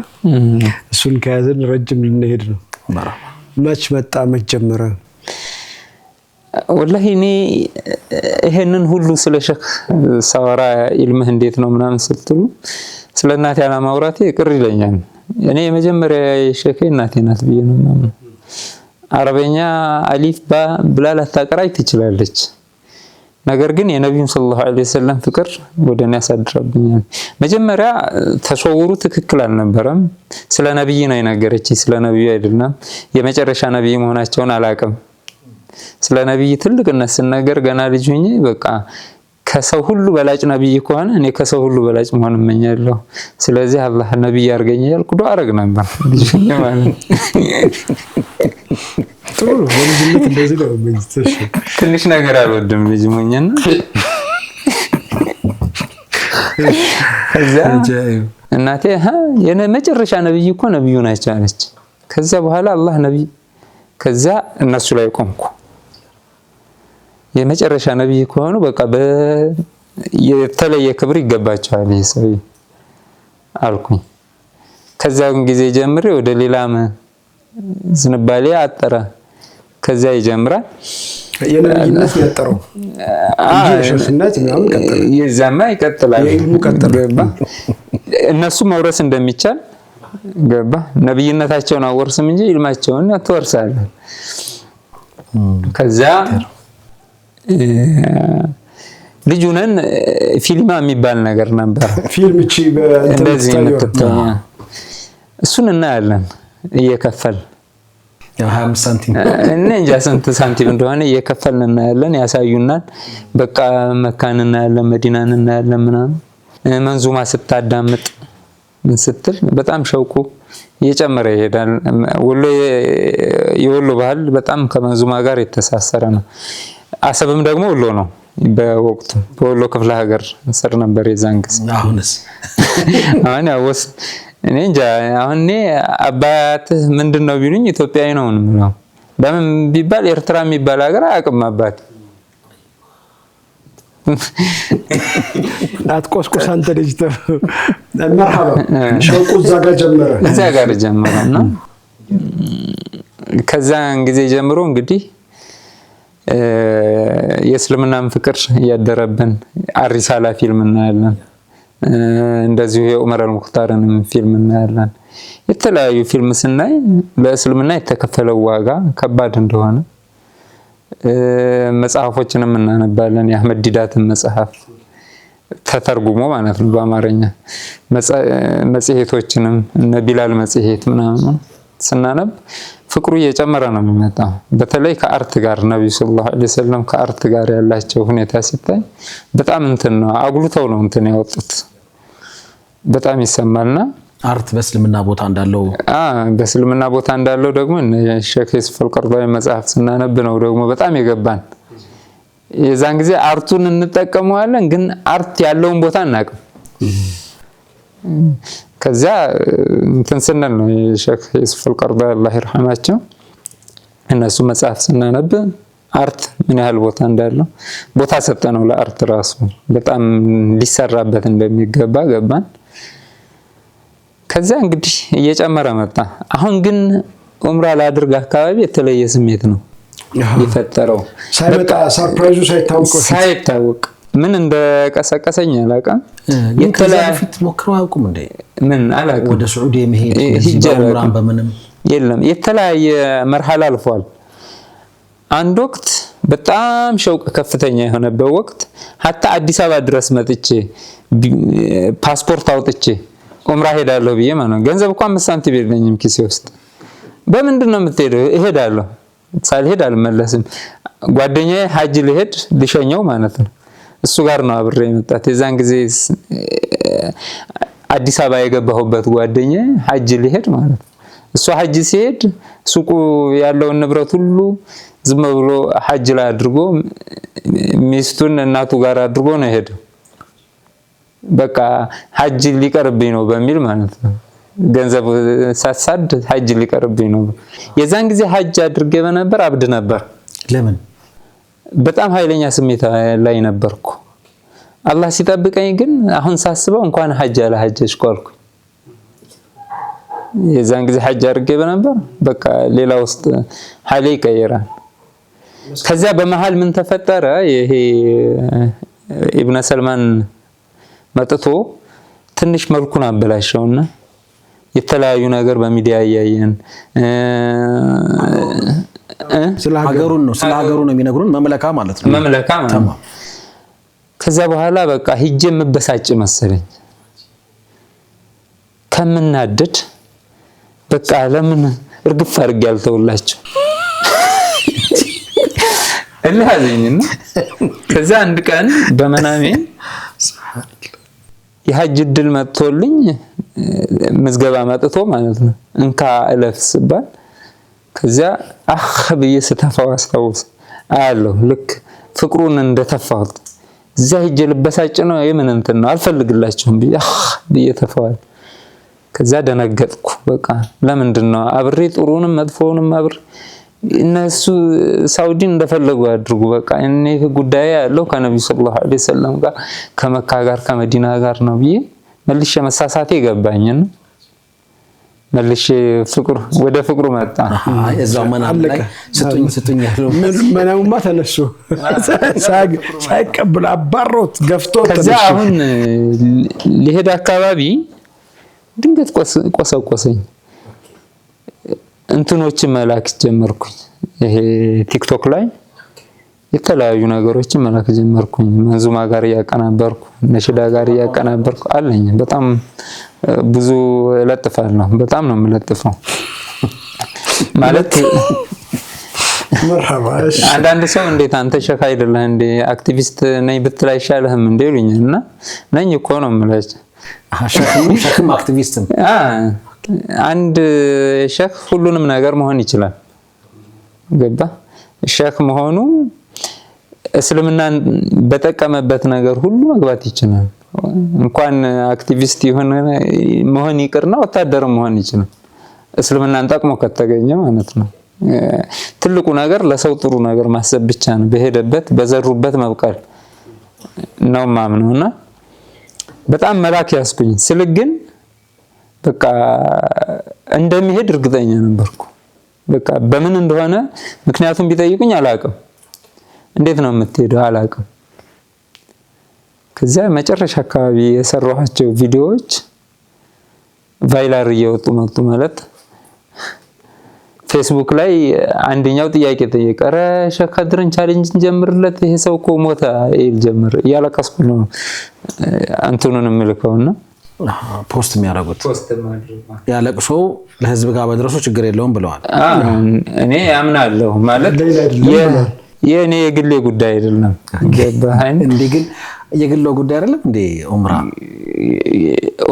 እሱን ከያዘን ረጅም ልንሄድ ነው። መች መጣ መች ጀመረ? ወላሂ እኔ ይሄንን ሁሉ ስለ ሸክ ሳወራ ኢልምህ እንዴት ነው ምናምን ስትሉ ስለ እናቴ አለማውራቴ ቅር ይለኛል። እኔ የመጀመሪያ ሸክ እናቴ ናት ብዬ ነው የማምነው። አረበኛ አሊፍ ባ ብላ ላታቀራይ ትችላለች። ነገር ግን የነብዩ ሰለላሁ ዐለይሂ ወሰለም ፍቅር ወደኔ ያሳድራብኛል። መጀመሪያ ተሰውሩ ትክክል አልነበረም። ስለ ነብይ ነው የነገረችኝ፣ ስለ ነብዩ አይደለም። የመጨረሻ ነብይ መሆናቸውን አላቅም። ስለ ነብይ ትልቅነት ስነገር ገና ልጅ ሆኜ በቃ ከሰው ሁሉ በላጭ ነብይ ከሆነ እኔ ከሰው ሁሉ በላጭ መሆን እመኛለሁ። ስለዚህ አላህ ነብይ ያርገኝ ያልኩ ዱዓ አረግ ነበር ልጅ ሆኜ ማለት ጥሩ ወንድነት እንደዚህ ነው የሚስተሽ ትንሽ ነገር አልወድም ልጅ ሆኜና እዛ እናቴ የመጨረሻ ነብይ እኮ ነብዩ ናቸው አለች። ከዛ በኋላ አላህ ነብይ ከዛ እነሱ ላይ ቆምኩ። የመጨረሻ ነብይ ከሆኑ በቃ የተለየ ክብር ይገባቸዋል ይሰይ አልኩኝ። ከዛን ጊዜ ጀምሬ ወደ ሌላም ዝንባሌ አጠረ። ከዛ ይጀምራል የነብይነት ያጠረው እንጂ ሸኽነት ምናምን ቀጥል የዛማ ይቀጥላል። የኢልሙ ቀጥል እነሱ መውረስ እንደሚቻል ገባ። ነብይነታቸውን አወርስም እንጂ ኢልማቸውን አትወርሳለህ። ከዛ ልጁነን ፊልማ የሚባል ነገር ነበር። ፊልም እቺ እንደዚህ የምትተኛ እሱን እናያለን እየከፈል 25 ሳንቲም እንጃ ስንት ሳንቲም እንደሆነ እየከፈልን እናያለን። ያሳዩናል። በቃ መካን እናያለን፣ መዲናን እናያለን ምናምን። መንዙማ ስታዳምጥ ምን ስትል በጣም ሸውቁ እየጨመረ ይሄዳል። የወሎ ባህል በጣም ከመንዙማ ጋር የተሳሰረ ነው። አሰብም ደግሞ ወሎ ነው። በወቅቱ በወሎ ክፍለ ሀገር ስር ነበር የዛን ጊዜ። አሁንስ አሁን ያወስ እኔ እንጃ። አሁን እኔ አባትህ ምንድነው ቢሉኝ ኢትዮጵያዊ ነው ነው። በምን ቢባል ኤርትራ የሚባል ሀገር አያውቅም አባት። አትቆስቆስ አንተ ልጅ መርሐባ ሸውቁ እዛ ጋር ጀመረና ከዛን ጊዜ ጀምሮ እንግዲህ የእስልምናን ፍቅር እያደረብን አሪሳላ ፊልም እናያለን። እንደዚሁ የዑመር አልሙክታርን ፊልም እናያለን። የተለያዩ ፊልም ስናይ ለእስልምና የተከፈለው ዋጋ ከባድ እንደሆነ መጽሐፎችንም እናነባለን። የአህመድ ዲዳትን መጽሐፍ ተተርጉሞ ማለት ነው በአማርኛ መጽሔቶችንም እነ ቢላል መጽሔት ምናምን ስናነብ ፍቅሩ እየጨመረ ነው የሚመጣው። በተለይ ከአርት ጋር ነብዩ ሰለላሁ ዐለይሂ ወሰለም ከአርት ጋር ያላቸው ሁኔታ ሲታይ በጣም እንትን ነው አጉልተው ነው እንትን ያወጡት። በጣም ይሰማልና አርት በእስልምና ቦታ እንዳለው በእስልምና ቦታ እንዳለው ደግሞ ሼክ ዩሱፍ አልቀርዳዊ መጽሐፍ ስናነብ ነው ደግሞ በጣም የገባን። የዛን ጊዜ አርቱን እንጠቀመዋለን፣ ግን አርት ያለውን ቦታ እናውቅም። ከዛ እንትን ስንል ነው ሼክ ዩሱፍ አልቀርዳዊ አላህ ይርሐማቸው እነሱ መጽሐፍ ስናነብ አርት ምን ያህል ቦታ እንዳለው ቦታ ሰጠነው ለአርት ራሱ በጣም ሊሰራበት እንደሚገባ ገባን። ከዛ እንግዲህ እየጨመረ መጣ። አሁን ግን ዑምራ ላድርግ አካባቢ የተለየ ስሜት ነው የፈጠረው። ሳይመጣ ሰርፕራይዙ ሳይታወቅ ምን እንደቀሰቀሰኝ አላውቅም። የተለያየ ፊት ሞክረው አያውቁም እንዴ? ምን አላውቅም። ወደ ሳዑዲ መሄድ ሂጅራ በምንም የለም የተለያየ መርሐላ አልፏል። አንድ ወቅት በጣም ሸውቅ ከፍተኛ የሆነበት ወቅት hatta አዲስ አበባ ድረስ መጥቼ ፓስፖርት አውጥቼ ዑምራ ሄዳለሁ ብዬ ማለት ነው። ገንዘብ እንኳን 5 ሳንቲም የለኝም ኪሴ ውስጥ። በምንድነው የምትሄደው? እሄዳለሁ፣ ሳልሄድ አልመለስም። ጓደኛዬ ሐጅ ሊሄድ ልሸኘው ማለት ነው። እሱ ጋር ነው አብሬ የመጣሁት። የዛን ጊዜ አዲስ አበባ የገባሁበት ጓደኛዬ ሐጅ ሊሄድ ማለት ነው። እሱ ሐጅ ሲሄድ ሱቁ ያለውን ንብረት ሁሉ ዝም ብሎ ሐጅ ላይ አድርጎ ሚስቱን እናቱ ጋር አድርጎ ነው ሄደው። በቃ ሐጅ ሊቀርብኝ ነው በሚል ማለት ነው። ገንዘብ ሳሳድ ሐጅ ሊቀርብኝ ነው። የዛን ጊዜ ሐጅ አድርጌ በነበር አብድ ነበር። ለምን? በጣም ኃይለኛ ስሜት ላይ ነበርኩ። አላህ ሲጠብቀኝ ግን አሁን ሳስበው እንኳን ሐጅ አለ ሐጅሽ ቆልኩ። የዛን ጊዜ ሐጅ አድርጌ በነበር በቃ ሌላ ውስጥ ሐሌ ይቀየራል። ከዛ በመሃል ምን ተፈጠረ? ይሄ ኢብኑ ሰልማን መጥቶ ትንሽ መልኩን አበላሸውና የተለያዩ ነገር በሚዲያ ያያየን ስለ ሀገሩ ነው የሚነግሩን። መምለካ ማለት ነው። መምለካ ማለት ነው። ከዛ በኋላ በቃ ሂጄ መበሳጭ መሰለኝ ከምናደድ በቃ ለምን እርግፍ አድርጌ ያልተውላችሁ እላዘኝና ከዛ አንድ ቀን በመናሜ የሐጅ ድል መጥቶልኝ ምዝገባ መጥቶ ማለት ነው እንካ እለፍ ስባል ከዛ አኽ ብዬ ስተፋው አስታውስ አያለሁ። ልክ ፍቅሩን እንደተፋሁት እዛ ሂጄ ልበሳጭ ነው የምን እንትን ነው አልፈልግላችሁም ብዬ አኽ ብዬ ተፋዋል። ከዛ ደነገጥኩ። በቃ ለምንድን ነው አብሬ ጥሩንም መጥፎውንም አብሬ እነሱ ሳውዲን እንደፈለጉ አድርጉ በቃ እኔ ጉዳይ ያለው ከነብዩ ሰለላሁ ዐለይሂ ወሰለም ጋር ከመካ ጋር ከመዲና ጋር ነው ብዬ መልሼ መሳሳቴ ገባኝና መልሼ ፍቅሩ ወደ ፍቅሩ መጣ። እዛው መናም ላይ ስጡኝ ያለው መናሙማ ተነሱ ሳይቀበል አባሮት ገፍቶ ከዛ አሁን ሊሄድ አካባቢ ድንገት ቆሰቆሰኝ። እንትኖችን መላክ ጀመርኩኝ። ይሄ ቲክቶክ ላይ የተለያዩ ነገሮችን መላክ ጀመርኩኝ። መንዙማ ጋር ያቀናበርኩ ነሽዳ ጋር ያቀናበርኩ አለኝ። በጣም ብዙ እለጥፋለሁ። በጣም ነው የምለጥፈው ማለት መርሐባ። አንዳንድ ሰው እንዴት አንተ ሸህ አይደለህ እንዴ አክቲቪስት ነኝ ብትል አይሻልህም እንዴ ይሉኛልና ነኝ እኮ ነው የምላቸው። ሸህም አክቲቪስትም አንድ ሸህ ሁሉንም ነገር መሆን ይችላል። ገባ? ሸህ መሆኑ እስልምናን በተጠቀመበት ነገር ሁሉ መግባት ይችላል። እንኳን አክቲቪስት መሆን ይቅርና ወታደር መሆን ይችላል። እስልምናን ጠቅሞ ከተገኘ ማለት ነው። ትልቁ ነገር ለሰው ጥሩ ነገር ማሰብ ብቻ ነው። በሄደበት በዘሩበት መብቀል ነው ማምነውና በጣም መላክ ያስኩኝ ስልግን በቃ እንደሚሄድ እርግጠኛ ነበርኩ። በቃ በምን እንደሆነ ምክንያቱም ቢጠይቁኝ አላውቅም። እንዴት ነው የምትሄደው አላውቅም። ከዛ መጨረሻ አካባቢ የሰራኋቸው ቪዲዮዎች ቫይራል እየወጡ መጡ ማለት ፌስቡክ ላይ አንደኛው ጥያቄ ጠየቀ። ኧረ ሼህ ከድርን ቻሌንጅ እንጀምርለት ይሄ ሰው እኮ ሞተ ይል ጀመረ። እያለቀስኩ ነው አንተኑን ምልከውና ፖስት የሚያደርጉት ያለቅሶ ለህዝብ ጋር በድረሱ ችግር የለውም ብለዋል። እኔ ያምናለሁ ማለት የኔ የግሌ ጉዳይ አይደለም። ገባኸኝ እንዴ? ግን የግል ጉዳይ አይደለም እንዴ?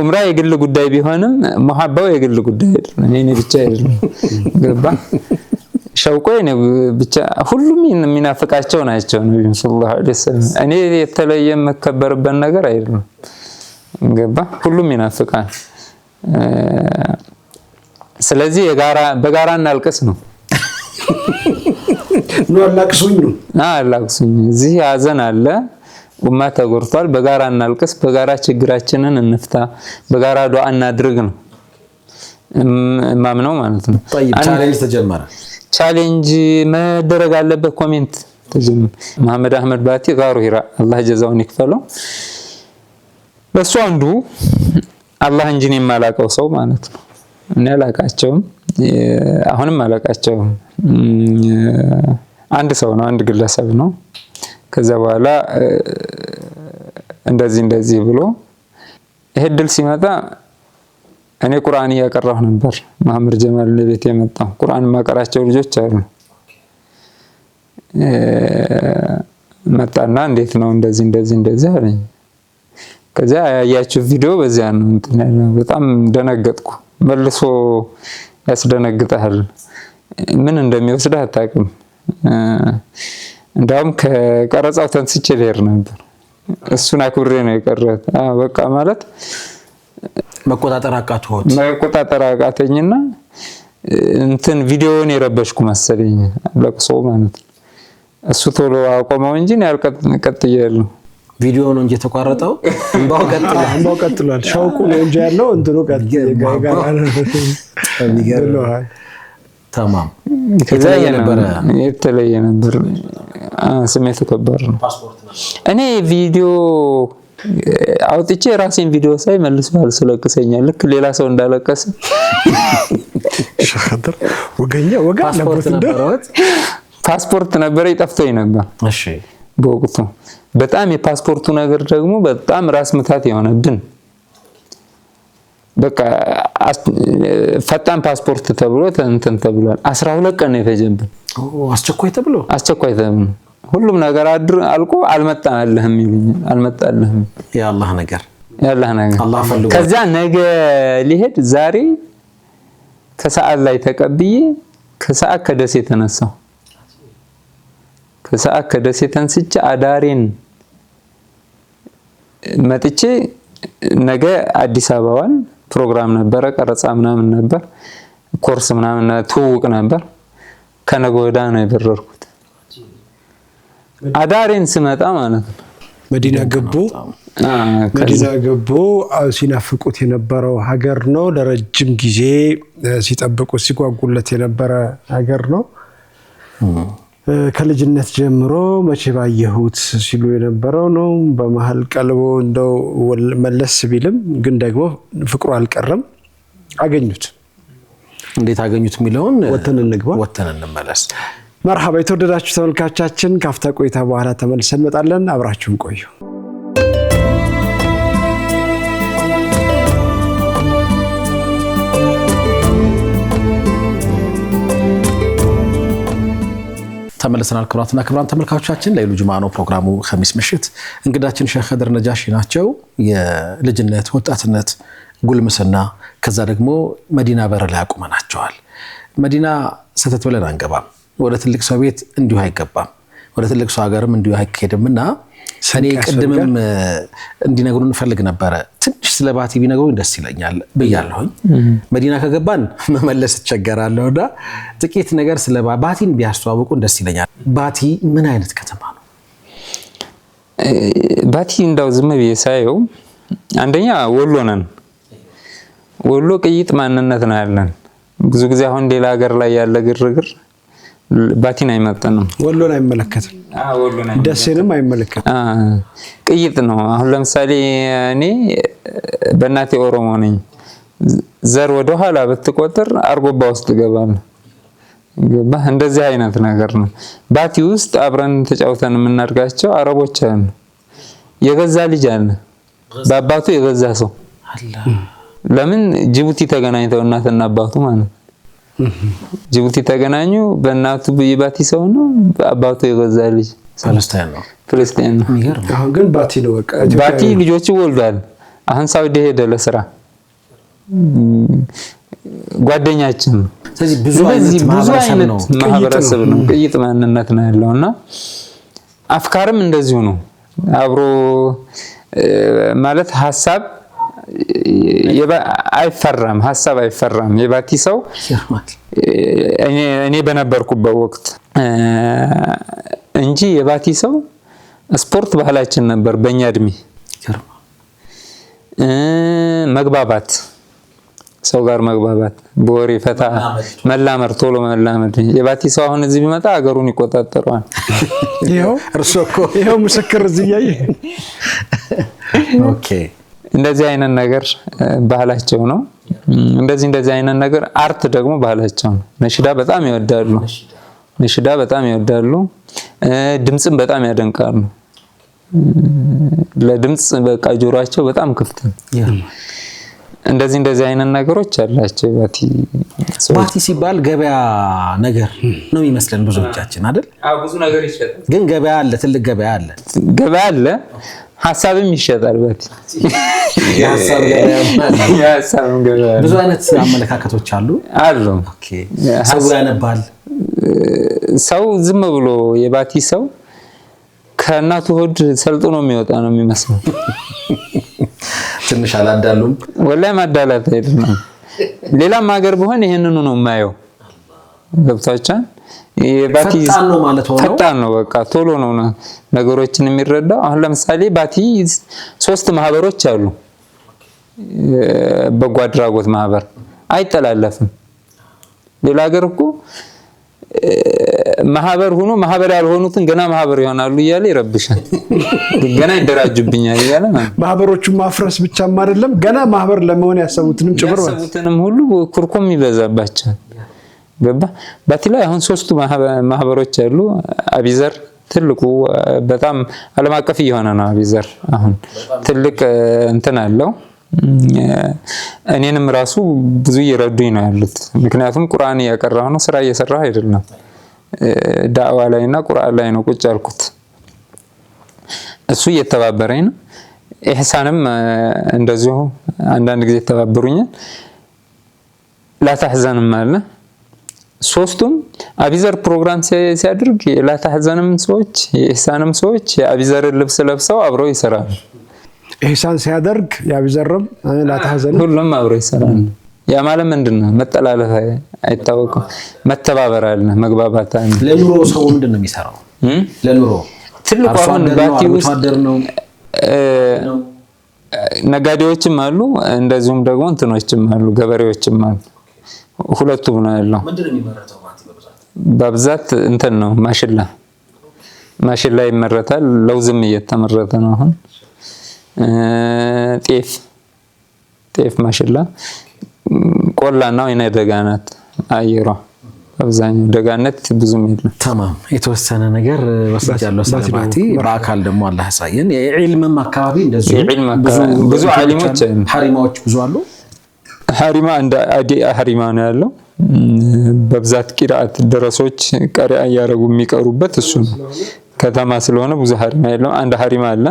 ኡምራ የግል ጉዳይ ቢሆንም መሐባው የግል ጉዳይ አይደለም። እኔ ብቻ አይደለም። ገባ? ሸውቆ እኔ ብቻ ሁሉም የሚናፍቃቸው ናቸው ነብዩ ሰለላሁ ዐለይሂ ወሰለም። እኔ የተለየ መከበርበት ነገር አይደለም። ገባ? ሁሉም ይናፍቃል። ስለዚህ በጋራ እናልቅስ ነው። ነው አላቅሱኝ ነው አላቅሱኝ። እዚህ ሀዘን አለ፣ ኡማ ተጎርቷል። በጋራ እናልቅስ፣ በጋራ ችግራችንን እንፍታ፣ በጋራ ዱዓ እናድርግ ነው ማምነው ማለት ነው። ቻሌንጅ ተጀመረ። ቻሌንጅ መደረግ አለበት። ኮሜንት ተጀመረ። መሐመድ አህመድ ባቲ ጋሩ ሂራ አላህ ጀዛውን ይክፈለው። በሱ አንዱ አላህ እንጂ የማላቀው ሰው ማለት ነው። እኔ አላቃቸውም። አሁንም አላቃቸው አንድ ሰው ነው አንድ ግለሰብ ነው ከዛ በኋላ እንደዚህ ብሎ ይሄ ድል ሲመጣ እኔ ቁርአን ያቀራሁ ነበር መሐመድ ጀማል ለቤት የመጣው ቁርአን ማቀራቸው ልጆች አሉ መጣና እንዴት ነው እንደዚህ አለኝ ከዛ ያያችሁ ቪዲዮ በዚያ ነው በጣም ደነገጥኩ መልሶ ያስደነግጣል ምን እንደሚወስደህ አታውቅም እንዳውም ከቀረጻው ተንስቼ ልሄድ ነበር እሱን አክብሬ ነው የቀረሁት በቃ ማለት መቆጣጠር አቃተኝና እንትን ቪዲዮውን የረበሽኩ መሰለኝ ለቅሶ ማለት እሱ ቶሎ አቆመው እንጂ ነው ያልቀጥየለው ቪዲዮ ነው እንጂ ተቋረጠው እንባው ቀጥሏል ሻውቁ ነው እንጂ ያለው እንትኑ ቀጥሏል ተማም የተለየ ነበር ስሜቱ ከባድ ነው እኔ ቪዲዮ አውጥቼ ራሴን ቪዲዮ ሳይ መልሶ አልሰለቅሰኛል ልክ ሌላ ሰው እንዳለቀሰ ሸኸድር ወጋ ፓስፖርት ነበር ይጠፍቶኝ ነበር እሺ በወቅቱ በጣም የፓስፖርቱ ነገር ደግሞ በጣም ራስ ምታት የሆነብን በቃ ፈጣን ፓስፖርት ተብሎ እንትን ተብሏል 12 ቀን ነው የፈጀብን አስቸኳይ ተብሎ ሁሉም ነገር አልቆ አልመጣልህም ይሉኛል አልመጣልህም ያላህ ነገር አላህ ፈልጎ ከዛ ነገ ሊሄድ ዛሬ ከሰዓት ላይ ተቀብዬ ከሰዓት ከደሴ ተነስቼ አዳሬን መጥቼ ነገ አዲስ አበባን ፕሮግራም ነበር ቀረጻ ምናምን ነበር ኮርስ ምናምን ትውውቅ ነበር ከነገ ወዲያ ነው የበረርኩት አዳሬን ስመጣ ማለት ነው መዲና ገቦ ሲናፍቁት የነበረው ሀገር ነው ለረጅም ጊዜ ሲጠብቁት ሲጓጉለት የነበረ ሀገር ነው ከልጅነት ጀምሮ መቼ ባየሁት ሲሉ የነበረው ነው በመሃል ቀልቦ እንደው መለስ ቢልም ግን ደግሞ ፍቅሩ አልቀረም አገኙት እንዴት አገኙት የሚለውን ወተን እንመለስ መርሐባ የተወደዳችሁ ተመልካቾቻችን ካፍታ ቆይታ በኋላ ተመልሰን እንመጣለን አብራችሁን ቆዩ ተመልሰናል ክብራትና ክብራን ተመልካቾቻችን ለይሉ ጁማ ነው ፕሮግራሙ ኸሚስ ምሽት እንግዳችን ሼህ ኸድር ነጃሺ ናቸው የልጅነት ወጣትነት ጉልምስና ከዛ ደግሞ መዲና በር ላይ አቁመናቸዋል መዲና ሰተት ብለን አንገባም ወደ ትልቅ ሰው ቤት እንዲሁ አይገባም ወደ ትልቅ ሰው ሀገርም እንዲሁ አይከደምና ሰኔ ቀድምም እንዲነግሩን ፈልግ ነበር ትንሽ ስለባቲ ቢነግሩን ደስ ይለኛል በያለሁኝ መዲና ከገባን መመለስ ተቸገራለውና ጥቂት ነገር ስለባቲን ቢያስተዋውቁን ደስ ይለኛል ባቲ ምን አይነት ከተማ ነው ባቲ እንዳው ዝም ቢሳየው አንደኛ ወሎ ነን ወሎ ቅይጥ ማንነት ነው ያለን ብዙ ጊዜ አሁን ሌላ ሀገር ላይ ያለ ግርግር ባቲን አይመጣንም ወሎን አይመለከትም ደሴንም አይመለከትም ቅይጥ ነው አሁን ለምሳሌ እኔ በእናቴ ኦሮሞ ነኝ ዘር ወደ ኋላ በትቆጥር አርጎባ ውስጥ ገባል እንደዚህ አይነት ነገር ነው ባቲ ውስጥ አብረን ተጫውተን የምናርጋቸው አረቦች አሉ የገዛ ልጅ አለ በአባቱ የገዛ ሰው ለምን ጅቡቲ ተገናኝተው እናትና አባቱ ማለት ጅቡቲ ተገናኙ በእናቱ በባቲ ሰው ነው በአባቱ የገዛ ልጅ ፍልስጤን ነው አሁን ግን ባቲ ነው በቃ ባቲ ልጆች ወልዷል አሁን ሳውዲ ሄደ ለስራ ጓደኛችን ስለዚህ ብዙ አይነት ማህበረሰብ ነው ቅይጥ ማንነት ነው ያለውና አፍካርም እንደዚሁ ነው አብሮ ማለት ሐሳብ ሐሳብ አይፈራም የባቲ ሰው እኔ በነበርኩበት ወቅት እንጂ የባቲ ሰው ስፖርት ባህላችን ነበር በእኛ እድሜ መግባባት ሰው ጋር መግባባት በወሬ ፈታ መላመር ቶሎ መላመድ የባቲ ሰው አሁን እዚህ ቢመጣ አገሩን ይቆጣጠራል ይሄው ምስክር እዚህ ያየ ኦኬ እንደዚህ አይነት ነገር ባህላቸው ነው እንደዚህ አይነት ነገር አርት ደግሞ ባህላቸው ነው። ነሽዳ በጣም ይወዳሉ። ድምጽን በጣም ያደንቃሉ። ለድምጽ በቃ ጆሮአቸው በጣም ክፍት ነው። እንደዚህ አይነት ነገሮች አላቸው። ባቲ ሲባል ገበያ ነገር ነው የሚመስለን ብዙዎቻችን አይደል? ብዙ ነገር ይሸጣል። ግን ገበያ አለ፣ ትልቅ ገበያ አለ። ሐሳብም ይሸጣል። ባቲ የሐሳብም ገበያ ብዙ አይነት አመለካከቶች አሉ። ኦኬ። ሰው ያነባል። ሰው ዝም ብሎ የባቲ ሰው ከእናቱ ሆድ ሰልጥኖ የሚወጣ ነው የሚመስለው። ትንሽ አላዳሉም። ወላሂ ማዳላት አይደለም። ሌላም ሀገር ቢሆን ይሄንኑ ነው የማየው። ገብታችኋል? የባቲ ፈጣን ነው። በቃ ቶሎ ነው ነገሮችን የሚረዳው። አሁን ለምሳሌ ባቲ 3 ማህበሮች አሉ። በጎ አድራጎት ማህበር አይጠላለፍም። ሌላ ሀገር እኮ ማህበር ሆኖ ማህበር ያልሆኑትን ገና ማህበር ይሆናሉ እያለ ይረብሻል። ገና ይደራጁብኛል እያለ ማህበሮቹን ማፍረስ ብቻም አይደለም ገና ማህበር ለመሆን ያሰቡትንም ጭምር ሁሉ ኩርኩም ይበዛባቸዋል። ገባ? ባቲ ላይ አሁን 3 ማህበሮች አሉ። አቢዘር ትልቁ በጣም ዓለም አቀፍ እየሆነ ነው። አቢዘር አሁን ትልቅ እንትን አለው። እኔንም ራሱ ብዙ እየረዱኝ ነው ያሉት። ምክንያቱም ቁርአን እያቀራሁ ነው፣ ስራ እየሰራሁ አይደለም። ዳዕዋ ላይና ቁርአን ላይ ነው ቁጭ ያልኩት። እሱ እየተባበረኝ ነው። ኢህሳንም እንደዚሁ አንዳንድ ጊዜ ተባበሩኛል። ላታህዘንም አለ። 3ቱም አቢዘር ፕሮግራም ሲያደርግ ላታህዘንም ሰዎች የኢህሳንም ሰዎች የአቢዘርን ልብስ ለብሰው አብረው ይሰራሉ። ኢህሳን ሲያደርግ ያቢዘርም ላታህዘን ሁሉም አብረው ይሰራሉ። ያ ማለት ምንድነው? መጠላለፍ አይታወቅም። መተባበር አለ፣ መግባባት አለ። ለኑሮ ሰው ምንድነው የሚሰራው? ለኑሮ ትልቁ አሁን ባቲ ውስጥ ነጋዴዎችም አሉ፣ እንደዚሁም ደግሞ እንትኖችም አሉ፣ ገበሬዎችም አሉ። ሁለቱም ነው ያለው። ምንድነው የሚመረተው? በብዛት እንትን ነው ማሽላ ይመረታል። ለውዝም እየተመረተ ነው አሁን። ጤፍ ማሽላ ቆላና ወይና ደጋናት አየሯ አብዛኛው ደጋነት ብዙም የለም። ተማም የተወሰነ ነገር ወስጃለሁ ስለባቲ። በአካል ደግሞ አላህ ያሳየን። የዒልምም አካባቢ እንደዚህ ብዙ ዓሊሞች ሐሪማዎች ብዙ አሉ። ሐሪማ እንደ አዲያ ሐሪማ ነው ያለው። በብዛት ቂራአት ደረሶች ቀሪያ ያረጉ የሚቀሩበት እሱ ከተማ ስለሆነ ብዙ ሐሪማ የለም። አንድ ሐሪማ አለ።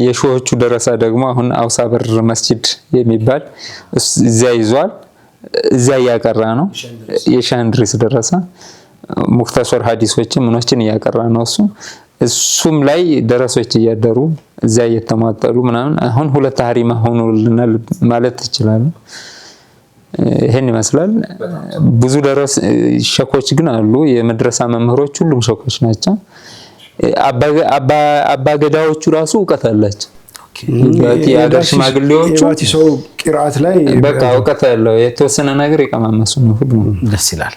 የሾሆቹ ደረሳ ደግሞ አሁን አውሳ በር መስጂድ የሚባል እዚያ ይዟል። እዚያ ያቀራ ነው። የሻንድሪስ ደረሳ ሙክተሰር ሐዲሶችን ምኖችን ያቀራ ነው። እሱም ላይ ደረሶች እያደሩ እዚያ እየተማጠሉ ምናምን አሁን 2 ሐሪማ ሆኖልናል ማለት ይችላል። ይሄን ይመስላል። ብዙ ደረስ ሸኮች ግን አሉ። የመድረሳ መምህሮች ሁሉም ሸኮች ናቸው። አባገዳዎቹ ራሱ ዕውቀት አላቸው። የአገር ሽማግሌዎቹ የባቲ ሰው ቂራአት ላይ በቃ ዕውቀት ያለው የተወሰነ ነገር ይቀማመሱ ነው። ሁሉ ደስ ይላል።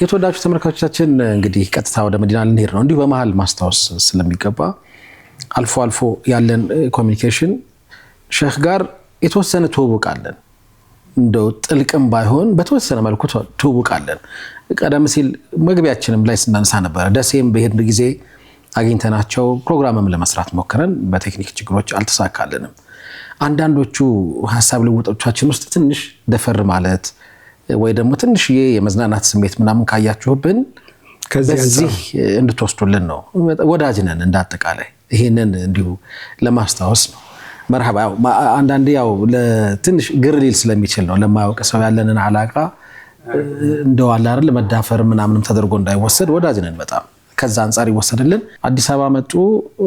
የተወዳጁ ተመልካቾቻችን እንግዲህ ቀጥታ ወደ መዲና ልንሄድ ነው። እንዲሁ በመሃል ማስታወስ ስለሚገባ አልፎ አልፎ ያለን ኮሚኒኬሽን ሼህ ጋር የተወሰነ ትውውቃለን። እንደው ጥልቅም ባይሆን በተወሰነ መልኩ ትውውቃለን። ቀደም ሲል መግቢያችንም ላይ ስናነሳ ነበር። ደሴም በሄድን ጊዜ አግኝተናቸው ፕሮግራምም ለመስራት ሞክረን በቴክኒክ ችግሮች አልተሳካልንም። አንዳንዶቹ ሐሳብ ልውጦቻችን ውስጥ ትንሽ ደፈር ማለት ወይ ደግሞ ትንሽዬ የመዝናናት ስሜት ምናምን ካያችሁብን ከዚህ እንድትወስዱልን ነው። ወዳጅ ነን እንዳጠቃላይ። ይሄንን እንዲሁ ለማስታወስ ነው። መርሐባ። አንዳንዴ ያው ለትንሽ ግር ሊል ስለሚችል ነው ለማያውቅ ሰው ያለንን አላቃ እንደው አለ አይደል መዳፈር ምናምንም ተደርጎ እንዳይወሰድ ወዳጅ ነን በጣም። ከዛ አንፃር ይወሰድልን። አዲስ አበባ መጡ።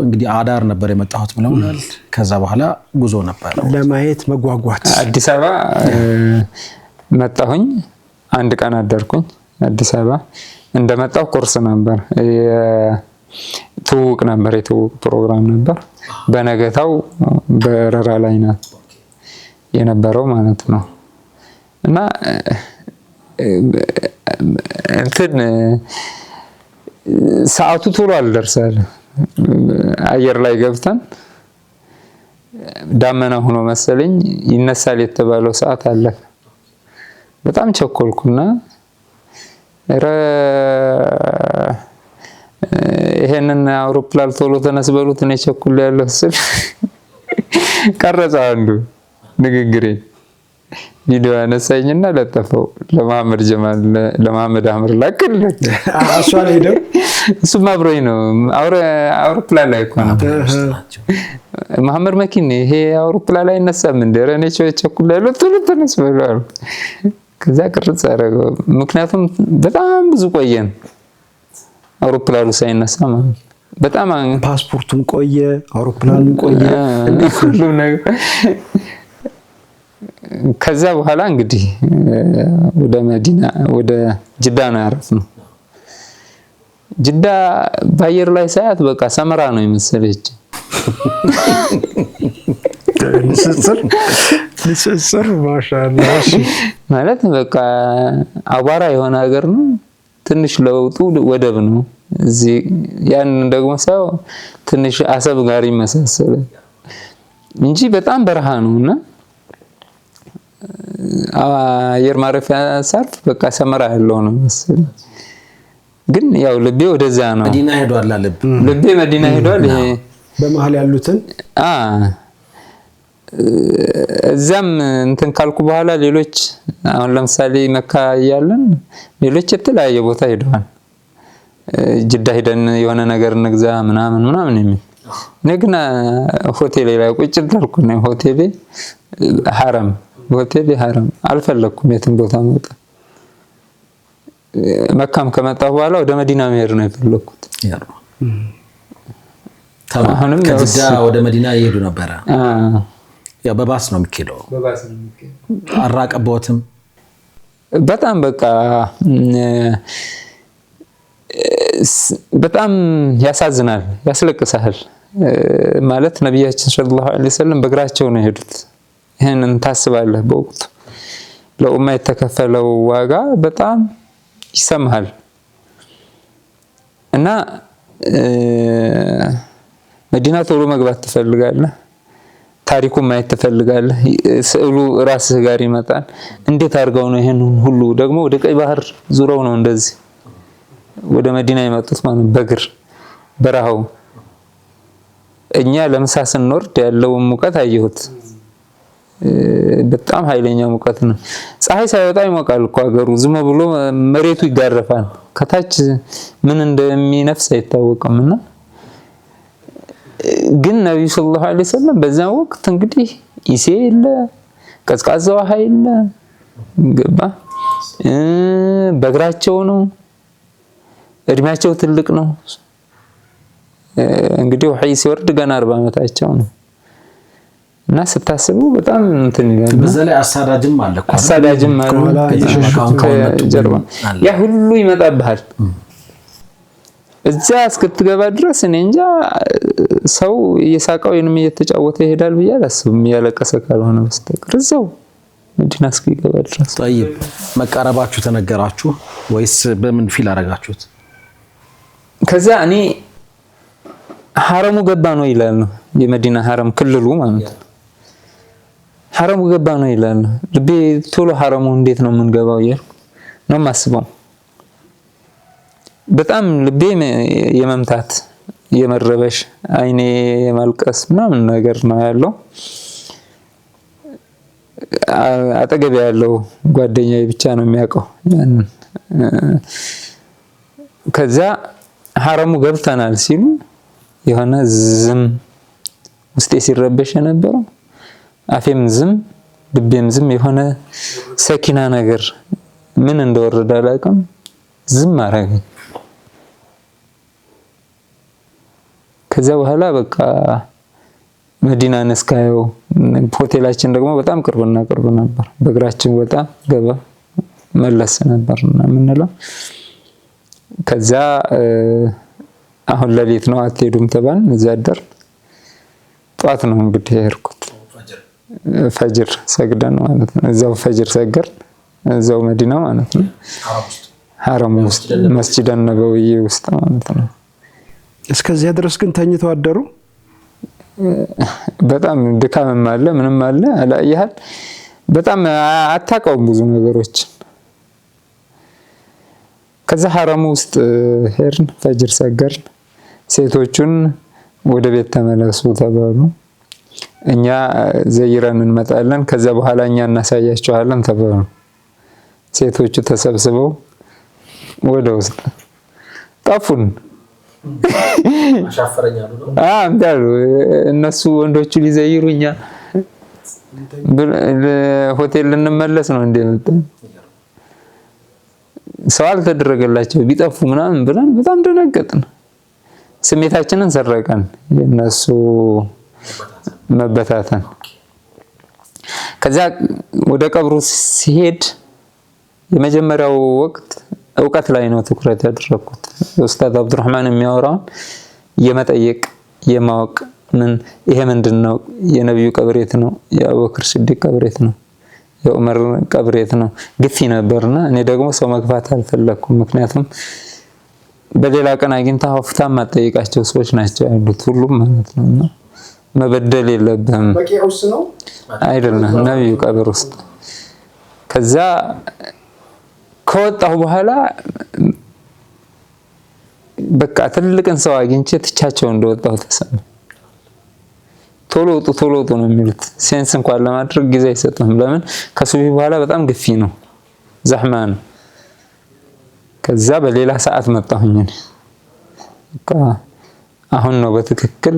እንግዲህ አዳር ነበር የመጣሁት ብለውናል። ከዛ በኋላ ጉዞ ነበር ለማየት መጓጓት። አዲስ አበባ መጣሁኝ። አንድ ቀን አደርኩኝ አዲስ አበባ። እንደመጣሁ ቁርስ ነበር፣ ትውውቅ ነበር፣ የትውውቅ ፕሮግራም ነበር። በነገታው በረራ ላይ ናት የነበረው ማለት ነው። እና እንትን ሰዓቱ ቶሎ አልደርሳል። አየር ላይ ገብተን ዳመና ሆኖ መሰለኝ ይነሳል የተባለው ሰዓት አለፈ። በጣም ቸኮልኩና ይሄንን አውሮፕላን ቶሎ ተነስ በሉት እኔ ቸኩል ያለው ስል ቀረጸ አንዱ ንግግሬን ቪዲዮ አነሳኝና ለጠፈው ለመሐመድ ጀማል ለመሐመድ አህመድ ላከልኝ። አሷን ሄደው እሱም አብሮኝ ነው አውሮፕላን ላይ እኮ ነው መሐመድ መኪን ይሄ አውሮፕላን ላይ እነሳም እንደ እኔ ቸኩል ያለው ቶሎ ተነስ በሉ። ከዛ ቅርጽ አደረገው። ምክንያቱም በጣም ብዙ ቆየን አውሮፕላኑ ሳይነሳ ማለት በጣም ፓስፖርቱን ቆየ፣ አውሮፕላኑን ቆየ፣ ሁሉ ነገር። ከዛ በኋላ እንግዲህ ወደ መዲና ወደ ጅዳ ነው ያረፍነው። ጅዳ በአየር ላይ ሳያት በቃ ሰመራ ነው የመሰለች። ንጽጽር ማሻአላህ ማለት በቃ አቧራ የሆነ ሀገር ነው። ትንሽ ለውጡ ወደብ ነው። እዚህ ያን ደግሞ ሳው ትንሽ አሰብ ጋር ይመሳሰላል እንጂ በጣም በረሃ ነውና አየር ማረፊያ ሳርፍ በቃ ሰመራ ያለው ነው መሰለኝ። ግን ያው ልቤ ወደዛ ነው። መዲና ሄዷል ልቤ መዲና ሄዷል። ይሄ በመሃል ያሉትን እዛም እንትን ካልኩ በኋላ ሌሎች አሁን ለምሳሌ መካ ያለን ሌሎች የተለያየ ቦታ ሄደዋል። ጅዳ ሄደን የሆነ ነገር እንግዛ ምናምን የሚል እኔ ግን ሆቴል ላይ ቁጭ እንዳልኩ ነው። ሆቴል ሐረም አልፈለኩም የትም ቦታ መውጣት። መካም ከመጣሁ በኋላ ወደ መዲና መሄድ ነው የፈለኩት። አሁንም ከጅዳ ወደ መዲና ይሄዱ ነበር። ያው በባስ ነው የሚኬደው። አራቀቦትም በጣም በቃ በጣም ያሳዝናል፣ ያስለቅሳል። ማለት ነብያችን ሰለላሁ ዐለይሂ ወሰለም በእግራቸው ነው የሄዱት። ይሄንን ታስባለህ። በወቅቱ ለኡማ የተከፈለው ዋጋ በጣም ይሰማሃል። እና መዲና ቶሎ መግባት ትፈልጋለህ፣ ታሪኩን ማየት ትፈልጋለህ። ስዕሉ ራስህ ጋር ይመጣል። እንዴት አድርገው ነው ይሄን ሁሉ ደግሞ ወደ ቀይ ባህር ዙረው ነው እንደዚህ ወደ መዲና የመጡት ማለት በእግር በረሃው። እኛ ለምሳ ስንወርድ ያለው ሙቀት አየሁት። በጣም ኃይለኛ ሙቀት ነው። ፀሐይ ሳይወጣ ይሞቃል እኮ ሀገሩ። ዝም ብሎ መሬቱ ይጋረፋል። ከታች ምን እንደሚነፍስ አይታወቅምና ግን ነብዩ ሰለላሁ ዐለይሂ ወሰለም በዛ ወቅት እንግዲህ ኢሴ የለ፣ ቀዝቃዛ ውሃ የለ፣ ገባ በእግራቸው ነው። እድሜያቸው ትልቅ ነው። እንግዲህ ወህይ ሲወርድ ገና 40 ዓመታቸው ነው። እና ስታስቡ በጣም እንትን ይላል። በዛ ላይ አሳዳጅም አለ እኮ ጀርባ ያ ሁሉ ይመጣብሃል። እዛ እስክትገባ ድረስ እኔ እንጃ ሰው እየሳቀው ወይንም እየተጫወተ ይሄዳል ብዬ አላስብም፣ እያለቀሰ ካልሆነ በስተቀር እዛው መዲና እስኪገባ ድረስ። طيب መቃረባችሁ ተነገራችሁ ወይስ በምን ፊል አረጋችሁት? ከዛ እኔ ሐረሙ ገባ ነው ይላል ነው የመዲና ሐረም ክልሉ ማለት ነው። ሐረሙ ገባ ነው ይላል። ልቤ ቶሎ ሐረሙ እንዴት ነው የምንገባው እያልኩ ነው የማስበው። በጣም ልቤ የመምታት የመረበሽ አይኔ የማልቀስ ምናምን ነገር ነው ያለው። አጠገቤ ያለው ጓደኛዬ ብቻ ነው የሚያውቀው። ከዛ ሐረሙ ገብተናል ሲሉ የሆነ ዝም ውስጤ ሲረበሽ የነበረው አፌም ዝም ልቤም ዝም የሆነ ሰኪና ነገር ምን እንደወረደ አላውቅም። ዝም አረገኝ። ከዛ በኋላ በቃ መዲናን እስካየው ሆቴላችን ደግሞ በጣም ቅርብና ቅርብ ነበር። በእግራችን ወጣ ገባ መለስ ነበርና ምንለው። ከዛ አሁን ለሊት ነው አትሄዱም ተባልን። እዛ አደር ጧት ነው እንግዲህ የሄድኩት። ፈጅር ሰግደን ማለት ነው። እዛው ፈጅር ሰገር እዛው መዲና ማለት ነው። ሐረም ውስጥ መስጂድ ነበዊ ውስጥ ማለት ነው። እስከዚያ ድረስ ግን ተኝተው አደሩ። በጣም ድካምም አለ ምንም አለ አላየሃል በጣም አታውቀውም ብዙ ነገሮች ከዛ ሐረሙ ውስጥ ሄርን ፈጅር ሰገርን ሴቶቹን ወደ ቤት ተመለሱ ተባሉ እኛ ዘይረን እንመጣለን ከዛ በኋላ እኛ እናሳያቸዋለን ተባሉ ሴቶቹ ተሰብስበው ወደ ውስጥ ጠፉን አሻፈረኛሉ ነው እንዳሉ እነሱ ወንዶቹ ሊዘይሩኛ ሆቴል ልንመለስ ነው እንደመጣን ሰው አልተደረገላቸው ቢጠፉ ምናምን ብለን በጣም ደነገጥን ስሜታችንን ሰረቀን የነሱ መበታተን ከዛ ወደ ቀብሩ ሲሄድ የመጀመሪያው ወቅት ዕውቀት ላይ ነው ትኩረት ያደረኩት ኡስታዝ አብዱራህማን የሚያወራው የመጠየቅ የማወቅ ምን ይሄ ምንድነው የነብዩ ቀብሬት ነው የአቡበክር ሲዲቅ ቀብሬት ነው የዑመር ቀብሬት ነው ግፊ ነበርና እኔ ደግሞ ሰው መግፋት አልፈለኩም ምክንያቱም በሌላ ቀን አግኝታ ሆፍታ ማጠይቃቸው ሰዎች ናቸው ያሉት ሁሉም ማለት ነውና መበደል የለብህም በቂውስ ነው አይደለም ነብዩ ቀብር ውስጥ ከዛ ከወጣሁ በኋላ በቃ ትልቅን ሰው አግኝቼ ትቻቸው እንደወጣሁ ተሰማ ቶሎ ወጡ ነው የሚሉት ሴንስ እንኳን ለማድረግ ጊዜ አይሰጥም ለምን ከሱቢ በኋላ በጣም ግፊ ነው ዘህማ ነው ከዛ በሌላ ሰዓት መጣሁኝ በቃ አሁን ነው በትክክል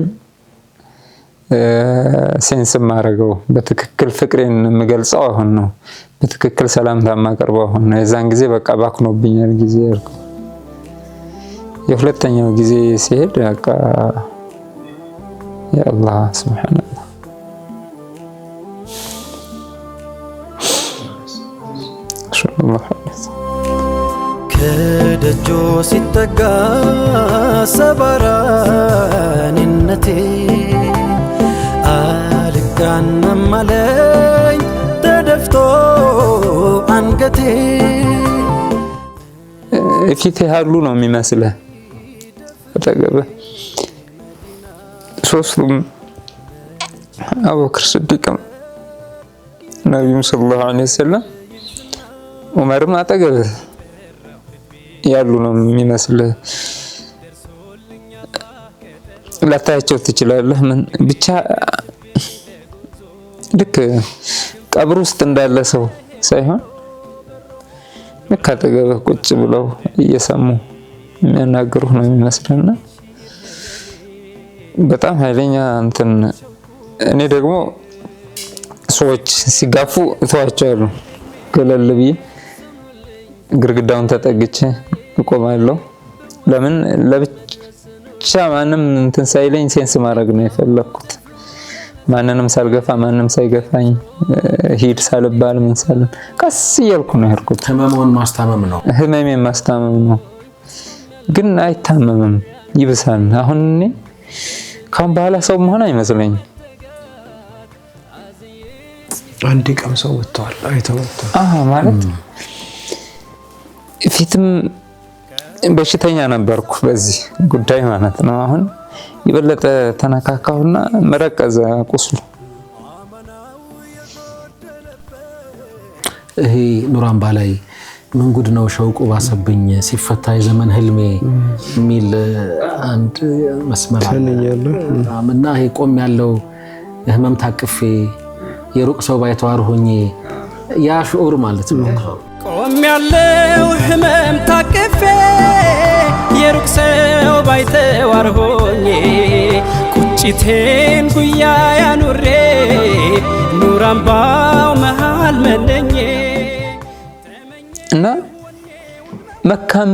ሴንስ ማረገው በትክክል ፍቅሬን የምገልጸው አሁን ነው በትክክል ሰላምታ ማቀርበው አሁን ነው የዛን ጊዜ በቃ ባክኖብኛል ጊዜ ያልኩ የሁለተኛው ጊዜ ሲሄድ በቃ ያ አላህ ሱብሃንአላህ ከደጆ ሲጠጋ ሰባራንነቴ አልጋናም አለኝ ተደፍቶ አንገቴ ፊት ያሉ ነው የሚመስለው አጠገበ ሶስቱም አቡበክር ሲዲቅም ነብዩ ሰለላሁ ዐለይሂ ወሰለም ዑመርም አጠገበ ያሉ ነው የሚመስለው ላታያቸው ትችላለህ ምን ብቻ ልክ ቀብር ውስጥ እንዳለ ሰው ሳይሆን ልክ አጠገበ ቁጭ ብለው እየሰሙ የሚያናግሩህ ነው የሚመስለውና በጣም ኃይለኛ እንትን እኔ ደግሞ ሰዎች ሲጋፉ እተዋቸዋለሁ ገለል ብዬ ግርግዳውን ተጠግቼ እቆማለሁ ለምን ለብቻ ማንም እንትን ሳይለኝ ሴንስ ማድረግ ነው የፈለኩት ማንንም ሳልገፋ ማንንም ሳይገፋኝ ሂድ ሳልባል ምን ሳል ቀስ እያልኩ ነው ያልኩት ህመሙን ማስታመም ነው ህመሜን ማስታመም ነው ግን አይታመምም ይብሳል አሁን እኔ ካሁን በኋላ ሰው መሆን አይመስለኝ አንድ ቀም ሰው ወጥቷል አይተውታል ማለት ፊትም በሽተኛ ነበርኩ በዚህ ጉዳይ ማለት ነው አሁን ይበለጠ ተነካካውና መረቀዘ ቁስሉ ይሄ ኑራምባ ላይ ምን ጉድ ነው ሸውቁ ባሰብኝ ሲፈታ የዘመን ህልሜ ሚል አንድ መስመር አለና ይሄ ቆም ያለው ህመም ታቅፌ የሩቅ ሰው ባይተዋር ሆኜ ያ ሽዑር ማለት ነው ቆም ያለው ህመም ታቅፌ የሩቅ ሰው ባይተዋር ሆኜ ቁጭቴን ጉያ ያኑሬ ኑራምባው መሃል መነኜ እና መካም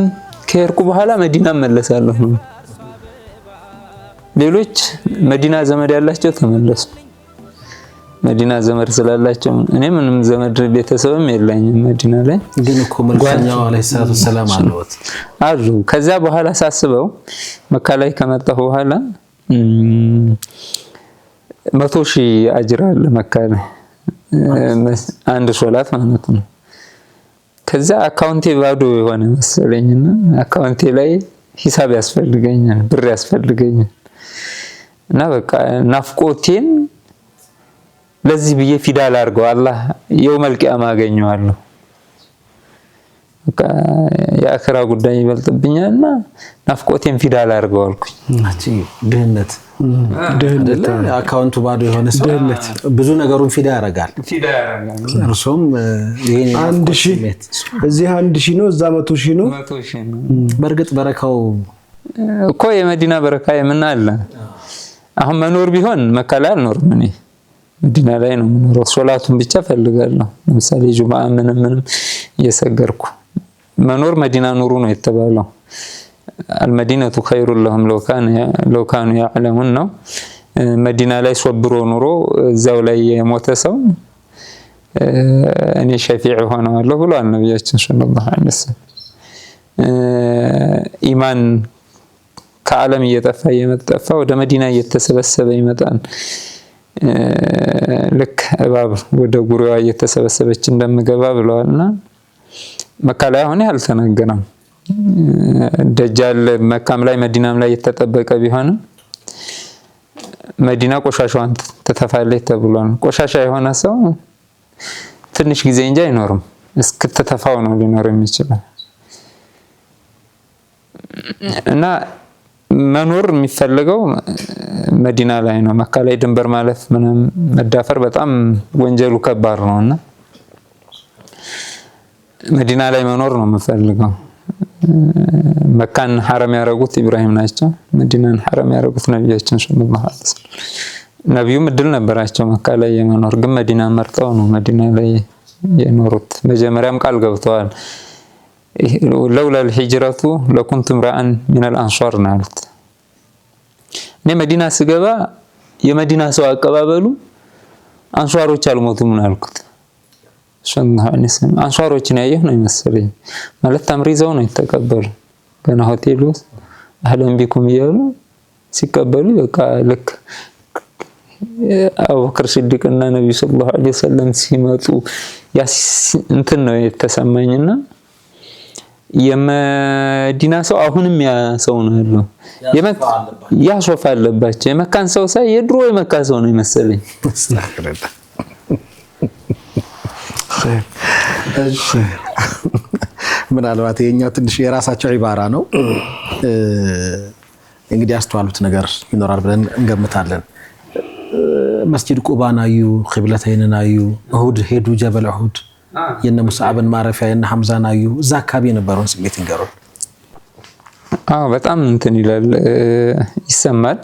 ከርኩ በኋላ መዲና መለሳለሁ ሌሎች መዲና ዘመድ ያላቸው ተመለሱ መዲና ዘመድ ስላላቸው እኔ ምንም ዘመድ ቤተሰብም የለኝም መዲና ላይ ግን እኮ መልካኛው አለይሂ ሰላቱ ሰላም አለውት አሉ ከዛ በኋላ ሳስበው መካ ላይ ከመጣሁ በኋላ 100,000 አጅር አለ መካ ላይ አንድ ሶላት ማለት ነው ከዛ አካውንቴ ባዶ የሆነ መሰለኝና አካውንቴ ላይ ሂሳብ ያስፈልገኛል ብር ያስፈልገኛል እና በቃ ናፍቆቴን ለዚህ ብዬ ፊዳል አድርገው አላህ የውመል ቂያማ አገኘዋለሁ በቃ የአኺራ ጉዳይ ይበልጥብኛልና ናፍቆቴን ፊዳል አድርገው አልኩኝ አቺ ድህነት አካውንቱ ባዶ የሆነ ሰው ብዙ ነገሩን ፊዳ ያረጋል እርሶም ይሄን 1000 እዚህ 1000 ነው እዛ 100,000 ነው በርግጥ በረካው እኮ የመዲና በረካ የምን አለ አሁን መኖር ቢሆን መካ ላይ አልኖርም እኔ መዲና ላይ ነው የምኖረው ሶላቱን ብቻ ፈልጋለሁ ለምሳሌ ጁማዓ ምንም እየሰገርኩ መኖር መዲና ኑሩ ነው የተባለው المدينة خير لهم لو كانوا يعلمون ነው መዲና ላይ ሶብሮ ኑሮ እዛው ላይ የሞተ ሰው እኔ ሸፊዕ ሆነዋለሁ ብሏል ነብያችን ሰለላሁ ዐለይሂ ወሰለም ኢማን ከዓለም እየጠፋ እየመጣ ወደ መዲና እየተሰበሰበ ይመጣል ልክ እባብ ወደ ጉሬዋ እየተሰበሰበች እንደምገባ ብለዋልና መካ ላይ ሆነ ያልተነገረም ደጃል መካም ላይ መዲናም ላይ የተጠበቀ ቢሆንም መዲና ቆሻሻዋን ተተፋለች ተብሏል ቆሻሻ የሆነ ሰው ትንሽ ጊዜ እንጂ አይኖርም እስክትተፋው ነው ሊኖር የሚችለው እና መኖር የሚፈልገው መዲና ላይ ነው መካ ላይ ድንበር ማለፍ ምንም መዳፈር በጣም ወንጀሉ ከባድ ነውና መዲና ላይ መኖር ነው የምፈልገው መካን حرم ያረጉት ኢብራሂም ናቸው መዲናን حرم ያረጉት ነብያችን ሰለላሁ ዐለይሂ ወሰለም ነብዩ ምድል ነበራቸው መካ ላይ የመኖር ግን መዲና መርጠው ነው መዲና ላይ የኖሩት መጀመሪያም ቃል ገብተዋል لولا الهجرة لكنت امرأ من الأنصار ናሉት እኔ መዲና ስገባ የመዲና ሰው አቀባበሉ አንሷሮች አልሞቱም ናልኩት ሰለላሁ ዐለይሂ ወሰለም አንሷሮችን ያየሁ ነው መሰለኝ ማለት ተምሪዘው ነው የተቀበሉ ገና ሆቴል ውስጥ አህለን ቢኩም ይያሉ ሲቀበሉ በቃ ልክ አቡበክር ሲዲቅና ነብዩ ሰለላሁ ዐለይሂ ወሰለም ሲመጡ እንትን ነው የተሰማኝና የመዲና ሰው አሁንም ያ ሰው ነው ያለው ያ ሶፋ አለባቸው የመካን ሰው ሳይ የድሮ የመካ ሰው ነው መሰለኝ ምናልባት የኛ ትንሽ የራሳቸው ዒባራ ነው እንግዲህ ያስተዋሉት ነገር ይኖራል ብለን እንገምታለን መስጂድ ቁባን አዩ ቂብለተይን አዩ እሁድ ሄዱ ጀበል እሁድ የነ ሙስዓብን ማረፊያ የነ ሐምዛን አዩ እዛ አካባቢ የነበረውን ስሜት እንገሩን በጣም እንትን ይላል ይሰማል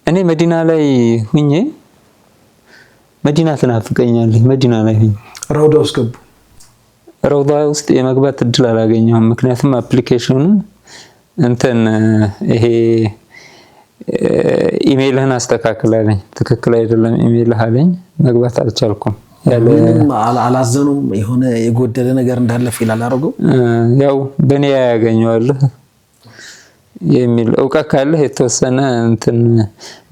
እኔ መዲና ላይ ሁኜ መዲና ተናፍቀኛለች መዲና ላይ ሁኜ ራውዳ ውስጥ ገቡ ራውዳ ውስጥ የመግባት እድል አላገኘሁም ምክንያቱም አፕሊኬሽኑ እንትን ይሄ ኢሜይልህን አስተካክላለኝ ትክክል አይደለም ኢሜይልህ አለኝ መግባት አልቻልኩም ያለ አላዘኑም የሆነ የጎደለ ነገር እንዳለ ፊል አላረጉ ያው በኔ ያገኘዋል የሚል እውቀት ካለ የተወሰነ እንትን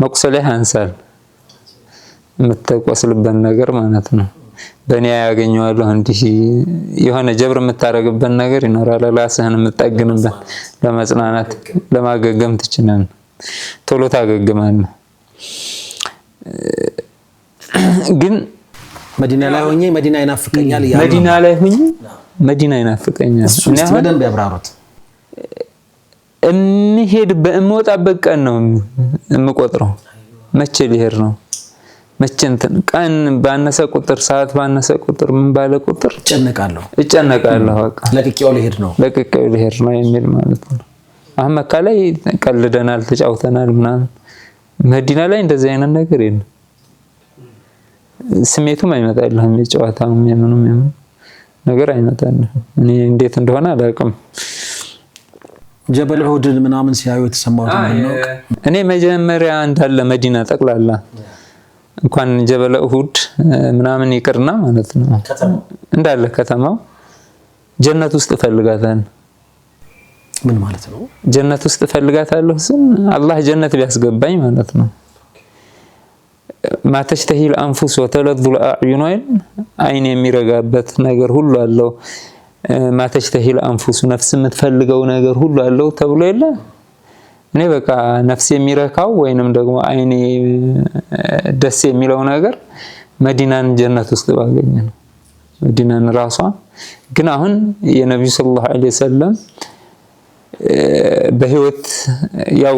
መቁሰልህ አንሳል የምትቆስልበት ነገር ማለት ነው በኔ ያገኘዋል እንዴ የሆነ ጀብር የምታረግበት ነገር ይኖራል ራስህን የምትጠግንበት ለማጽናናት ለማገገም ትችላለህ ቶሎ ታገግማለህ ግን መዲና ላይ ሆኜ መዲና ይናፍቀኛል ያ መዲና ላይ ሆኜ መዲና ይናፍቀኛል እኔ በደንብ ያብራሩት እንሄድ በእምወጣበት ቀን ነው የምቆጥረው መቼ ሊሄድ ነው መቼ እንትን ቀን ባነሰ ቁጥር ሰዓት ባነሰ ቁጥር ምን ባለ ቁጥር እጨነቃለሁ በቃ ለቅቄው ሊሄድ ነው የሚል ማለት ነው አሁን መካ ላይ ቀልደናል ተጫውተናል ምናምን መዲና ላይ እንደዚህ አይነት ነገር የለም ስሜቱም አይመጣልህም የጨዋታውም የምንም ነገር አይመጣልህም እኔ እንዴት እንደሆነ አላውቅም ጀበል ኡሁድን ምናምን ሲያዩ የተሰማው ነው እኔ መጀመሪያ እንዳለ መዲና ጠቅላላ እንኳን ጀበል ኡሁድ ምናምን ይቅርና ማለት ነው እንዳለ ከተማው ጀነት ውስጥ ፈልጋታል ምን ማለት ነው ጀነት ውስጥ ፈልጋታለሁ ስን አላህ ጀነት ቢያስገባኝ ማለት ነው ما تشتهي الانفس وتلذ الاعين አይን የሚረጋበት ነገር ሁሉ አለው ما تشتهي الانفس ነፍስ የምትፈልገው ነገር ሁሉ አለው ተብሎ የለ እኔ በቃ ነፍስ የሚረካው ወይንም ደግሞ አይኔ ደስ የሚለው ነገር መዲናን ጀነት ውስጥ ባገኘ ነው። መዲናን ራሷ ግን አሁን የነብዩ ሰለላሁ ዐለይሂ ወሰለም በህይወት ያው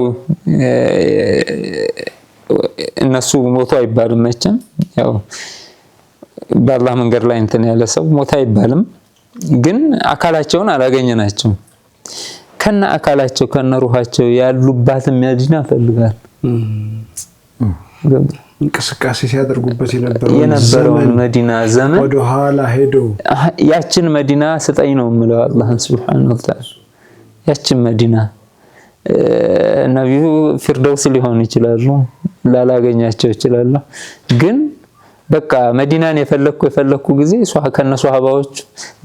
እነሱ ሞቱ አይባልም መቼም ያው በአላህ መንገድ ላይ እንትን ያለ ሰው ሞቱ አይባልም ግን አካላቸውን አላገኘናቸው ከነ አካላቸው ከነ ሩሃቸው ያሉባት መዲና ፈልጋል እንቅስቃሴ ሲያደርጉበት የነበረው መዲና ዘመን ወደ ኋላ ሄዶ ያችን መዲና ስጠኝ ነው የምለው አላህ Subhanahu Wa Ta'ala ያችን መዲና ነብዩ ፊርደውስ ሊሆን ይችላሉ ላላገኛቸው ይችላል ግን በቃ መዲናን የፈለኩ ጊዜ ከነ ሷሃባዎች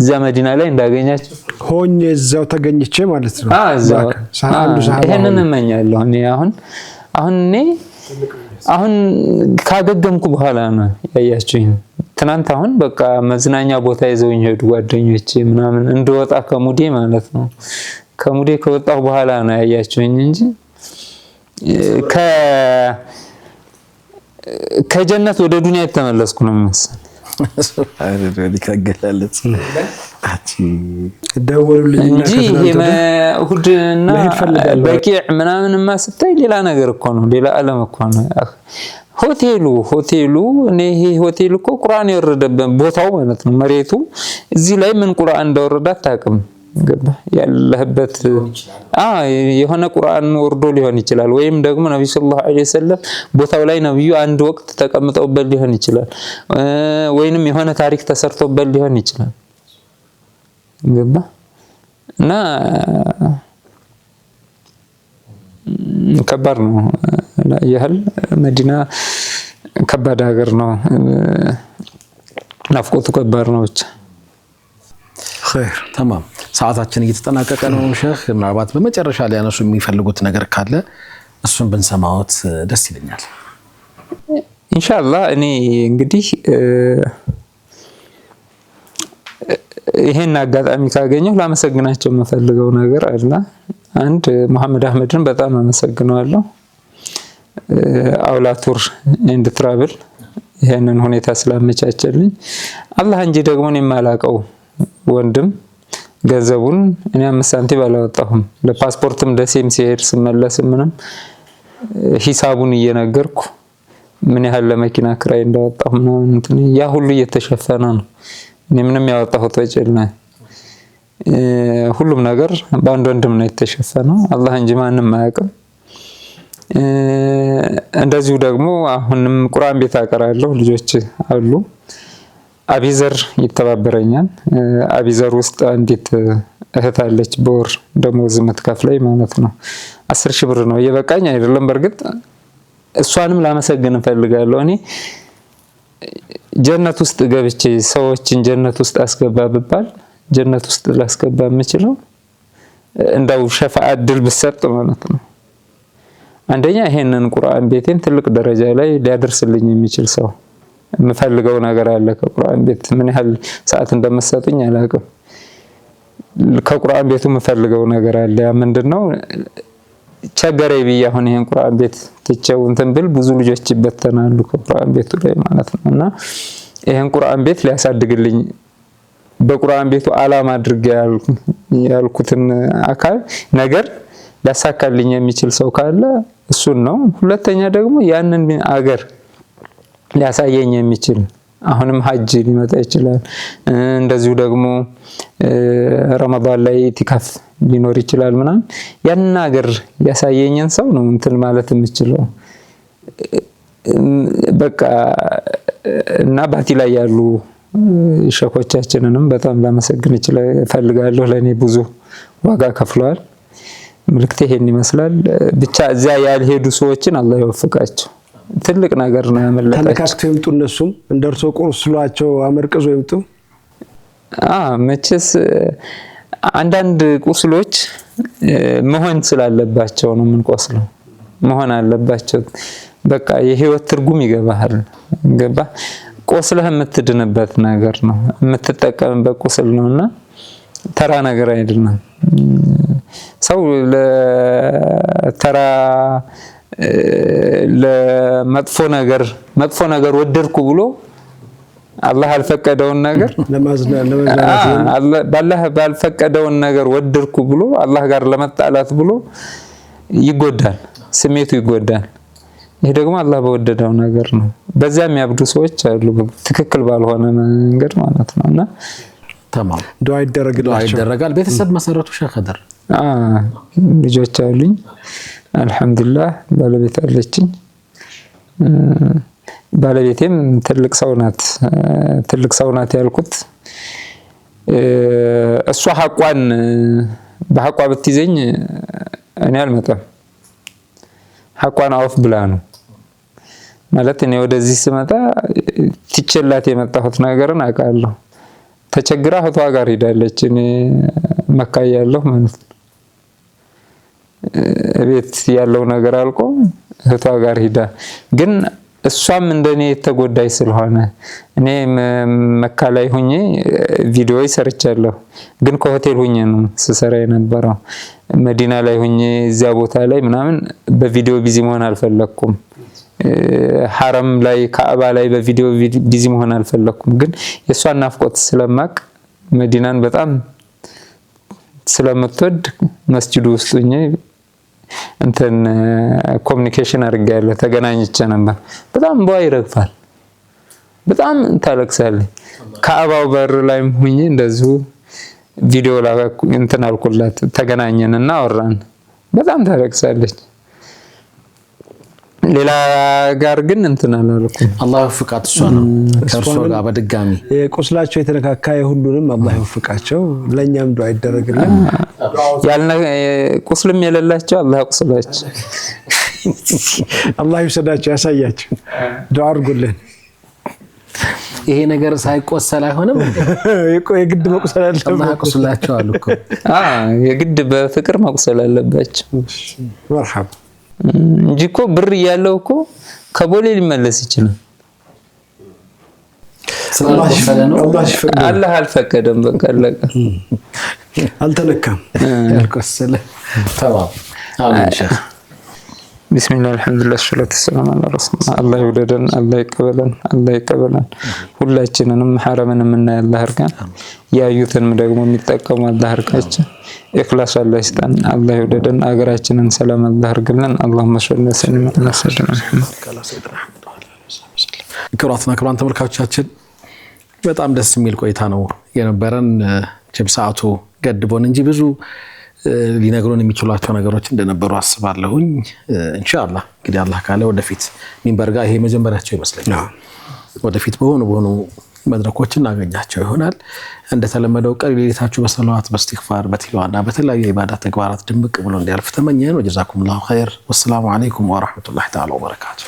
እዛ መዲና ላይ እንዳገኛቸው ሆኜ እዛው ተገኝቼ ማለት ነው ይሄንን እመኛለሁ እኔ አሁን ካገገምኩ በኋላ ነው ያያችሁኝ ትናንት አሁን በቃ መዝናኛ ቦታ ይዘውኝ ሄዱ ጓደኞቼ ምናምን እንደወጣ ከሙዴ ማለት ነው ከሙዴ ከወጣሁ በኋላ ነው ያያችሁኝ እንጂ ከጀነት ወደ ዱንያ የተመለስኩ ነው መሰለኝ ሊከገላለጽ ደወሉልኝ እንጂ የሁድና በቂዕ ምናምንማ ስታይ ሌላ ነገር እኮ ነው ሌላ ዓለም እኮ ነው ሆቴሉ እኔ ይሄ ሆቴል እኮ ቁርአን የወረደበት ቦታው ማለት ነው መሬቱ እዚህ ላይ ምን ቁርአን እንደወረደ አታውቅም ገባ ያለህበት የሆነ ቁርአን ወርዶ ሊሆን ይችላል ወይም ደግሞ ነብዩ ሰለላሁ ዐለይሂ ወሰለም ቦታው ላይ ነብዩ አንድ ወቅት ተቀምጠውበት ሊሆን ይችላል ወይንም የሆነ ታሪክ ተሰርቶበት ሊሆን ይችላል ገባ እና ከባድ ነው ያህል መዲና ከባድ ሀገር ነው ናፍቆቱ ከባድ ነው ብቻ خير تمام ሰዓታችን እየተጠናቀቀ ነው ሼህ ምናልባት በመጨረሻ ላይ ያነሱ የሚፈልጉት ነገር ካለ እሱን ብንሰማዎት ደስ ይለኛል ኢንሻአላህ እኔ እንግዲህ ይሄን አጋጣሚ ካገኘው ላመሰግናቸው የምፈልገው ነገር አለ አንድ መሐመድ አህመድን በጣም አመሰግናለሁ አውላቱር ኤንድ ትራቭል ይሄንን ሁኔታ ስላመቻቸልኝ አላህ እንጂ ደግሞ እኔ ማላቀው ወንድም ገንዘቡን እኔ 5 ሳንቲም አላወጣሁም ለፓስፖርትም ደሴም ሲሄድ ስመለስ ምንም ሂሳቡን እየነገርኩ ምን ያህል ለመኪና ክራይ እንዳወጣሁ ነው እንትን ያ ሁሉ እየተሸፈነ ነው እኔ ምንም ያወጣሁት ወጪና ሁሉም ነገር በአንድ ወንድም ነው የተሸፈነው አላህ እንጂ ማንንም አያውቅም እንደዚሁ ደግሞ አሁንም ቁርአን ቤት አቀራለሁ ልጆች አሉ አቢዘር ይተባበረኛል አቢዘር ውስጥ አንዲት እህት አለች በወር ደሞዝ የምትከፍለኝ ማለት ነው 10,000 ብር ነው እየበቃኝ አይደለም በርግጥ እሷንም ላመሰግን ፈልጋለሁ እኔ ጀነት ውስጥ ገብቼ ሰዎችን ጀነት ውስጥ አስገባ ብባል ጀነት ውስጥ ላስገባ የምችለው እንዳው ሸፋዓ ድል ብሰጥ ማለት ነው አንደኛ ይሄንን ቁርአን ቤቴን ትልቅ ደረጃ ላይ ሊያደርስልኝ የሚችል ሰው የምፈልገው ነገር አለ ከቁርአን ቤት ምን ያህል ሰዓት እንደምሰጡኝ አላውቅም ከቁርአን ቤቱ የምፈልገው ነገር አለ ያ ምንድነው ቸገረኝ ብዬ አሁን ይሄን ቁርአን ቤት ትቼው እንትን ብል ብዙ ልጆች ይበተናሉ ከቁርአን ቤቱ ላይ ማለት ነውና ይሄን ቁርአን ቤት ሊያሳድግልኝ በቁርአን ቤቱ አላማ አድርጌ ያልኩትን አካል ነገር ሊያሳካልኝ የሚችል ሰው ካለ እሱን ነው ሁለተኛ ደግሞ ያንን አገር ሊያሳየኝ የሚችል አሁንም ሐጅ ሊመጣ ይችላል እንደዚሁ ደግሞ ረመዳን ላይ ኢቲካፍ ሊኖር ይችላል ምናምን ያን ሀገር ያሳየኝን ሰው ነው እንትን ማለት የምችለው በቃ እና ባቲ ላይ ያሉ ሸኮቻችንንም በጣም ላመሰግን እፈልጋለሁ ለኔ ብዙ ዋጋ ከፍለዋል ምልክቴ ይሄን ይመስላል ብቻ እዛ ያልሄዱ ሰዎችን አላህ ይወፍቃቸው ትልቅ ነገር ነው ያመለጣቸው ተነካክተው ይምጡ እነሱም እንደርሶ ቁስሏቸው አመርቅዞ ይምጡ መቼስ አንዳንድ ቁስሎች መሆን ስላለባቸው ነው ምን ቆስለው መሆን አለባቸው በቃ የህይወት ትርጉም ይገባል ገባ ቆስለህ የምትድንበት ነገር ነው የምትጠቀምበት ቁስል ነውና ተራ ነገር አይደለም ሰው ለተራ ለመጥፎ ነገር ወደድኩ ብሎ አላህ አልፈቀደውን ነገር ባላህ ባልፈቀደውን ነገር ወደድኩ ብሎ አላህ ጋር ለመጣላት ብሎ ይጎዳል፣ ስሜቱ ይጎዳል። ይሄ ደግሞ አላህ በወደደው ነገር ነው። በዚያ የሚያብዱ ሰዎች አሉ፣ ትክክል ባልሆነ መንገድ ማለት ነውና ተማም ዱዓ ይደረጋል። ቤተሰብ መሰረቱ ሼህ ኸድር ልጆች አሉኝ አልহামዱሊላህ። ባለቤት አለችኝ። ባለቤቴም ትልቅ ሰው ናት ያልኩት እሷ በሐቋ ብትይዘኝ እኔ አልመጣም። ሐቋን አውፍ ብላ ነው ማለት እኔ ወደዚህ ስመጣ ትችላት የመጣሁት ነገርን አውቃለሁ። ተቸግራ እህቷ ጋር ሄዳለች። እኔ መካ ያለሁ ማለት ነው። ቤት ያለው ነገር አልቆ እህቷ ጋር ሄዳ ግን እሷም እንደኔ የተጎዳይ ስለሆነ እኔ መካ ላይ ሆኜ ቪዲዮ ሰርቻለሁ። ግን ከሆቴል ሆኜ ነው ስሰራ የነበረው። መዲና ላይ ሆኜ እዚያ ቦታ ላይ ምናምን በቪዲዮ ቢዚ መሆን አልፈለኩም። ሐረም ላይ ካዕባ ላይ በቪዲዮ ቢዚ መሆን አልፈለኩም። ግን የሷን ናፍቆት ስለማቅ መዲናን በጣም ስለምትወድ መስጂዱ ውስጥ ሆኜ እንትን ኮሙኒኬሽን አድርጋለሁ። ተገናኝቼ ነበር። በጣም እንባዋ ይረግፋል። በጣም ታለቅሳለች። ካዕባው በር ላይም ሆኜ እንደዚሁ ቪዲዮ እንትን አልኩላት። ተገናኘንና አወራን። በጣም ታለቅሳለች። ሌላ ጋር ግን እንትን አላልኩም። አላህ ይወፍቃት። እሷ ነው ከእርሷ ጋር በድጋሚ ቁስላቸው የተነካካ የሁሉንም አላህ ይወፍቃቸው። ለኛም ዱዓ ይደረግልን። ቁስልም የሌላቸው አላህ ያቁስላቸው። አላህ ይወስዳቸው፣ ያሳያቸው። ዱዓ አድርጉልን። ይሄ ነገር ሳይቆሰል አይሆንም። የግድ መቁሰል አለበት። አላህ ያቁስላቸው አሉ እኮ። የግድ በፍቅር መቁሰል አለባቸው። መርሐባ እንጂ እኮ ብር እያለው እኮ ከቦሌ ሊመለስ ይችላል። አላህ አልፈቀደም። በቃ አለቀ። አልተነካም። ያልቆሰለ ተባብ አሜን። ሼህ ቢስሚላህ አልሐምዱሊላህ ሰላቱ ወሰላሙ ዐላ ረሱሊላህ። አላህ ይወደደን፣ አላህ ይቀበለን። ሁላችንንም ሐረምንም እና አላህ አርጋን፣ ያዩትንም ደግሞ የሚጠቀሙ አላህ አርጋቸው። ኢኽላስ አላህ ይስጠን። አላህ ይወደደን። አገራችንን ሰላም አላህ አርግልን። አላሁመ ሰሊ ወሰለም ዐላ ሰይድና ሙሐመድ። ክቡራትና ክቡራን ተመልካቾቻችን በጣም ደስ የሚል ቆይታ ነው የነበረን። ሰዓቱ ገድቦን እንጂ ብዙ ሊነግሩን የሚችሏቸው ነገሮች እንደነበሩ አስባለሁኝ። ኢንሻአላህ እንግዲህ አላህ ካለ ወደፊት ሚንበር ጋር ይሄ መጀመሪያቸው ይመስለኛል። ወደፊት በሆኑ መድረኮች እናገኛቸው ይሆናል። እንደተለመደው ቀሪ ሌሊታችሁ በሰላዋት በእስቲግፋር በቲላዋና በተለያዩ የኢባዳ ተግባራት ድምቅ ብሎ እንዲያልፍ ተመኘን። ወጀዛኩሙላሁ ኸይር። ወሰላሙ አለይኩም ወራህመቱላሂ ተዓላ ወበረካቱ።